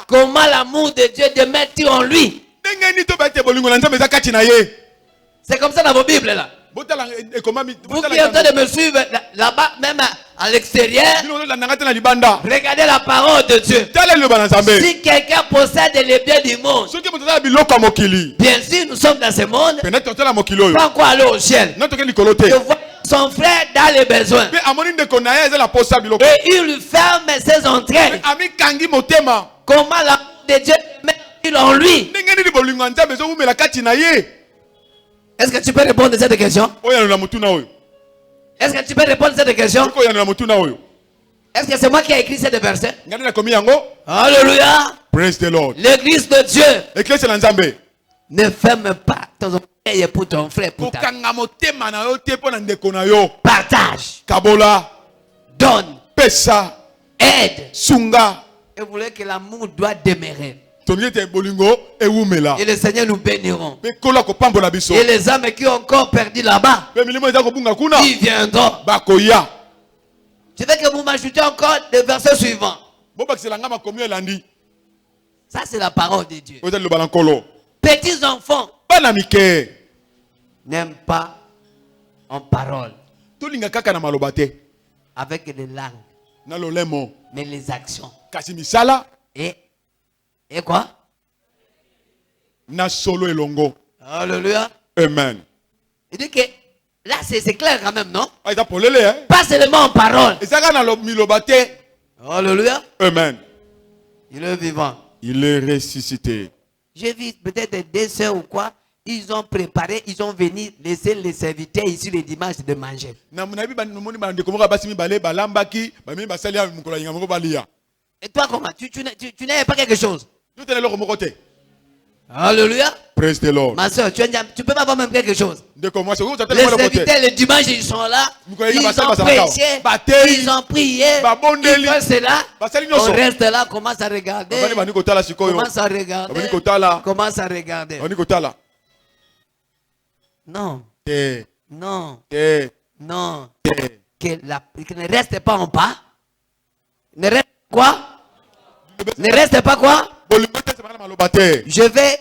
comment l'amour de Dieu demeure-t-il en lui? C'est comme ça dans vos Bibles là. Vous qui êtes en train de me suivre là-bas, même à l'extérieur, regardez la parole de Dieu. Si quelqu'un possède les biens du monde, bien sûr nous sommes dans ce monde, pas encore aller au ciel. Je vois son frère dans les besoins et il lui ferme ses entrailles. Comment l'amour de Dieu met-il en lui? Est-ce que tu peux répondre à cette question? Est-ce que tu peux répondre à cette question? Est-ce que c'est moi qui ai écrit cette verset? Alléluia. Praise the Lord. L'église de Dieu ne ferme pas ton oreille pour ton frère. Pour ta... Partage. Donne. Aide. Et vous voulez que l'amour doit demeurer. Et le Seigneur nous béniront. Et les âmes qui ont encore perdu là-bas, ils viendront. Je veux que vous m'ajoutez encore le verset suivant. Ça c'est la parole de Dieu. Petits enfants, n'aiment pas en parole avec les langues, mais les actions. Et quoi? Alléluia. Amen. Il dit que là c'est clair quand même, non? Pas seulement en parole, Alléluia. Amen. Il est vivant. Il est ressuscité. J'ai vu peut-être des sœurs ou quoi. Ils ont préparé, ils ont venu laisser les serviteurs ici le dimanche de manger. Et toi comment? Tu n'avais pas quelque chose? Alléluia. Praise the Lord. Ma soeur, tu peux pas avoir même quelque chose. Les serviteurs le dimanche, ils sont là. Ils ont prêché. Ils ont prié. Ils font cela. On reste là, commence à regarder. Commence à regarder. Commence à regarder. Non. Non. Non. Que ne reste pas en pas. Ne reste quoi? Ne reste pas quoi? Je vais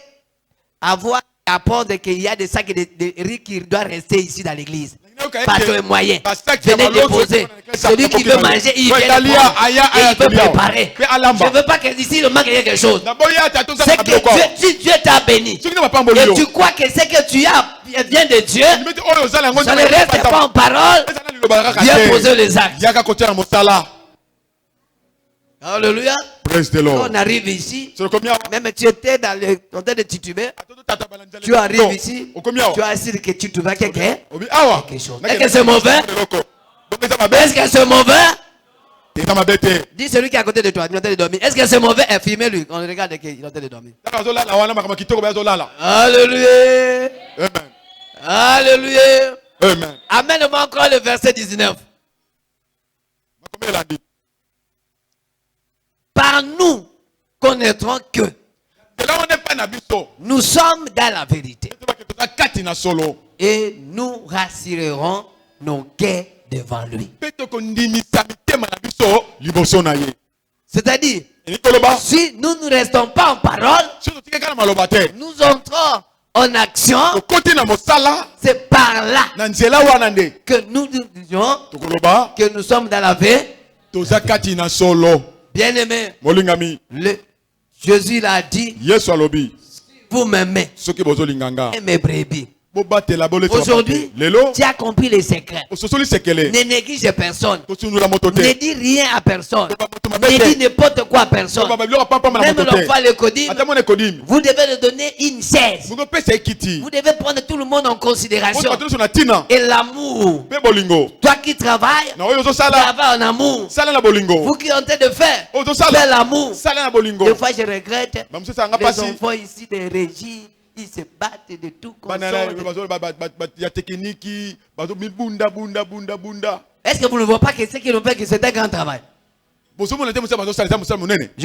avoir rapport de qu'il y a des sacs de riz qui doivent rester ici dans l'église. Par tous les moyens. Venez déposer. Celui qui veut manger, il vient prendre. Et il veut préparer. Je ne veux pas que d'ici il manque quelque chose. C'est que si Dieu t'a béni, et tu crois que ce que tu as vient de Dieu, ça ne reste pas en parole. Viens poser les actes. Alléluia. Praise the Lord. Quand on arrive ici, même tu étais en train de tituber, tu arrives ici, tu as assis que tu trouves quelque chose. Est-ce que c'est mauvais? Est-ce que c'est mauvais? Dis celui qui est à côté de toi, il est en train de dormir. Est-ce que c'est mauvais? Filmez-lui. On regarde qu'il est en train de dormir. Alléluia. Amen. Alléluia. Amen. Amène-moi encore le verset 19. Par nous connaîtrons que nous sommes dans la vérité et nous rassurerons nos cœurs devant lui. C'est-à-dire, si nous ne restons pas en parole, nous entrons en action, c'est par là que nous disons que nous sommes dans la vérité. Bien-aimé, Jésus l'a dit, vous m'aimez, et mes brebis. Aujourd'hui, tu as compris les secrets. Ne néglige personne. Ne dis rien à personne. Ne dis n'importe quoi à personne. Même l'enfant le Codim, vous devez le donner une chaise. Vous devez prendre tout le monde en considération. Et l'amour. Toi qui travailles, travaille en amour. Vous qui êtes en train de faire, faites l'amour. Des fois, je regrette les enfants ici des régies. Ils se battent de tout consort. Est-ce que vous ne voyez pas que ce qu'ils ont fait, que c'est un grand travail? Je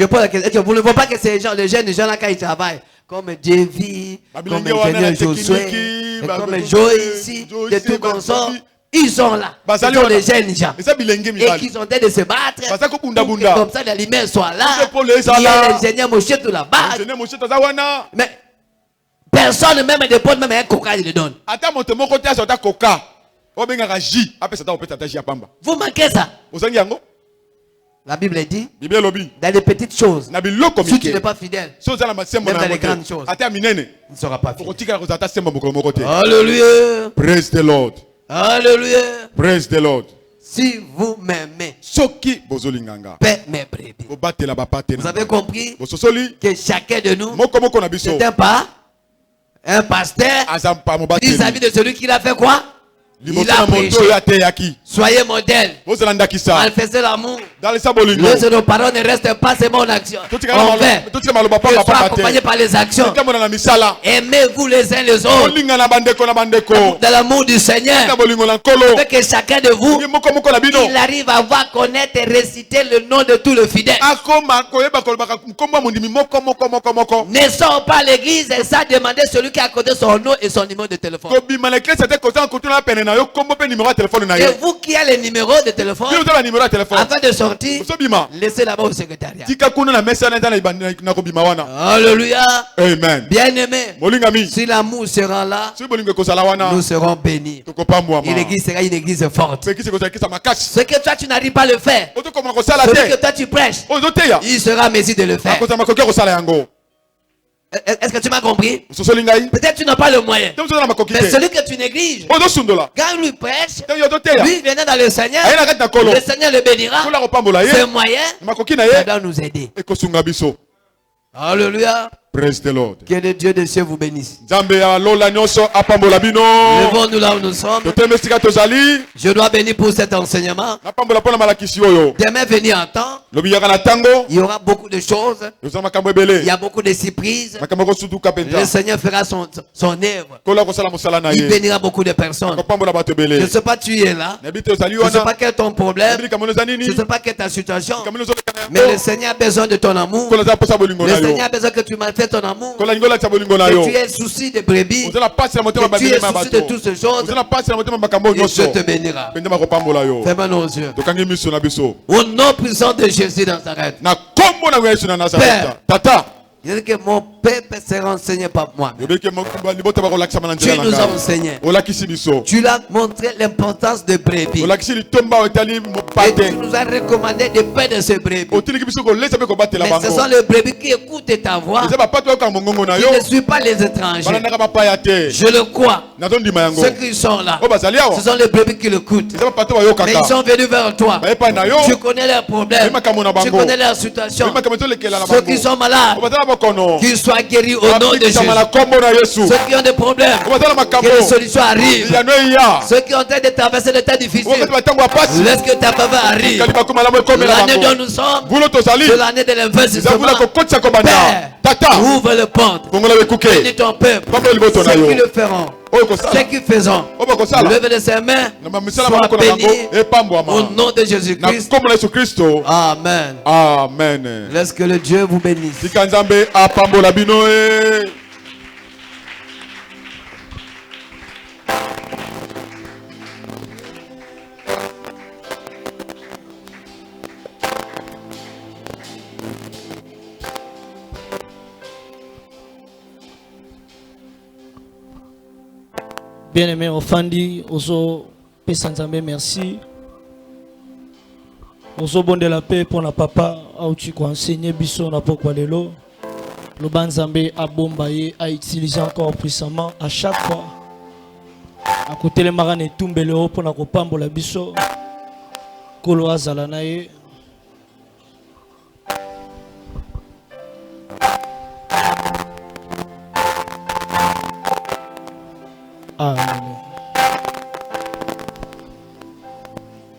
pose la question. Est-ce que vous ne voyez pas que ces gens, les jeunes là, quand ils travaillent, comme Davy, comme ingénieur Josué, comme Joe ici, de tout consort, ils sont là. Ce sont les jeunes gens. Et qui sont en train de se battre. Comme ça, la lumière soit là. Il y a l'ingénieur Moshe tout là-bas. Mais personne même ne porte même un coca, il le donne. Vous manquez ça. La Bible dit, dans les petites choses, si tu n'es pas fidèle, même dans les grandes choses, il ne sera pas fidèle. Alléluia. Praise the Lord. Alléluia. Praise the Lord. Si vous m'aimez, paix mes brebis. Vous avez compris que chacun de nous, c'est un pasteur vis-à-vis de celui qui l'a fait quoi? Il a prêché. Soyez modèle. Manifestez l'amour. Laissez nos paroles ne restent pas seulement en action. On fait. Que soit accompagné par les actions. Aimez-vous les uns les autres. Dans l'amour du Seigneur. Fait que chacun de vous, il arrive à voir, connaître et réciter le nom de tout le fidèle. Ne sort pas l'église et ça demander celui qui a codé son nom et son numéro de téléphone. Et vous qui avez le numéro de téléphone, afin de sortir, laissez là-bas au secrétariat. Alléluia. Amen. Bien-aimé, si l'amour sera là, nous serons bénis. Et l'église sera une église forte. Ce que toi tu n'arrives pas à le faire, ce que toi tu prêches, il sera mesure de le faire. Est-ce que tu m'as compris? Peut-être tu n'as pas le moyen. Mais celui que tu négliges, quand lui prêche, lui venant dans le Seigneur le bénira. Ce moyen, ça doit nous aider. Alléluia. Praise the Lord. Que le Dieu de cieux vous bénisse. Levons-nous là où nous sommes. Je dois bénir pour cet enseignement. Demain venir en temps, il y aura beaucoup de choses. Il y a beaucoup de surprises. Le Seigneur fera son œuvre. Il bénira beaucoup de personnes. Je ne sais pas tu es là. Je ne sais pas quel est ton problème. Je ne sais pas quelle est ta situation. Mais le Seigneur a besoin de ton amour. Le Seigneur a besoin que tu manifestes ton amour. Que tu aies souci de brebis. Que tu aies souci de toutes ces choses. Et Dieu te bénira. Ferme nos yeux. Au nom puissant de Jésus dans Nazareth. Père, Tata. Il dit que mon peuple sera enseigné par moi. Tu nous as enseigné. Tu l'as montré l'importance de brebis. Et tu nous as recommandé de paix de ce brebis. Mais ce sont les brebis qui écoutent ta voix. Qui ne suivent pas les étrangers. Je le crois. Ceux qui sont là, ce sont les brebis qui l'écoutent. Mais ils sont venus vers toi. Tu connais leurs problèmes. Tu connais leur situation. Ceux qui sont malades, qu'ils soient guéris au nom de Jésus. Ceux qui ont des problèmes, que les solutions arrivent. Ceux qui ont en train de traverser des temps difficiles, laisse que ta faveur arrive. L'année dont nous sommes, c'est l'année de l'investissement. Père, ouvre le pont. Bénis ton peuple. Ceux qui le feront, ceux qui faisons, lève de ses mains, sois béni au nom de Jésus-Christ. Amen. Amen. Laisse que le Dieu vous bénisse. Bien-aimé Ofandi, Ozo Pesanzambe, merci. Ozo bon de la paix pour la papa, tu as enseigné Bisso na pokwa lelo. Le Banzambe a bombaye, a utilisé encore puissamment à chaque fois. À côté les marans et Tumbeleo pour la copambo la Bisso. Kolo Azalanaye. Amen.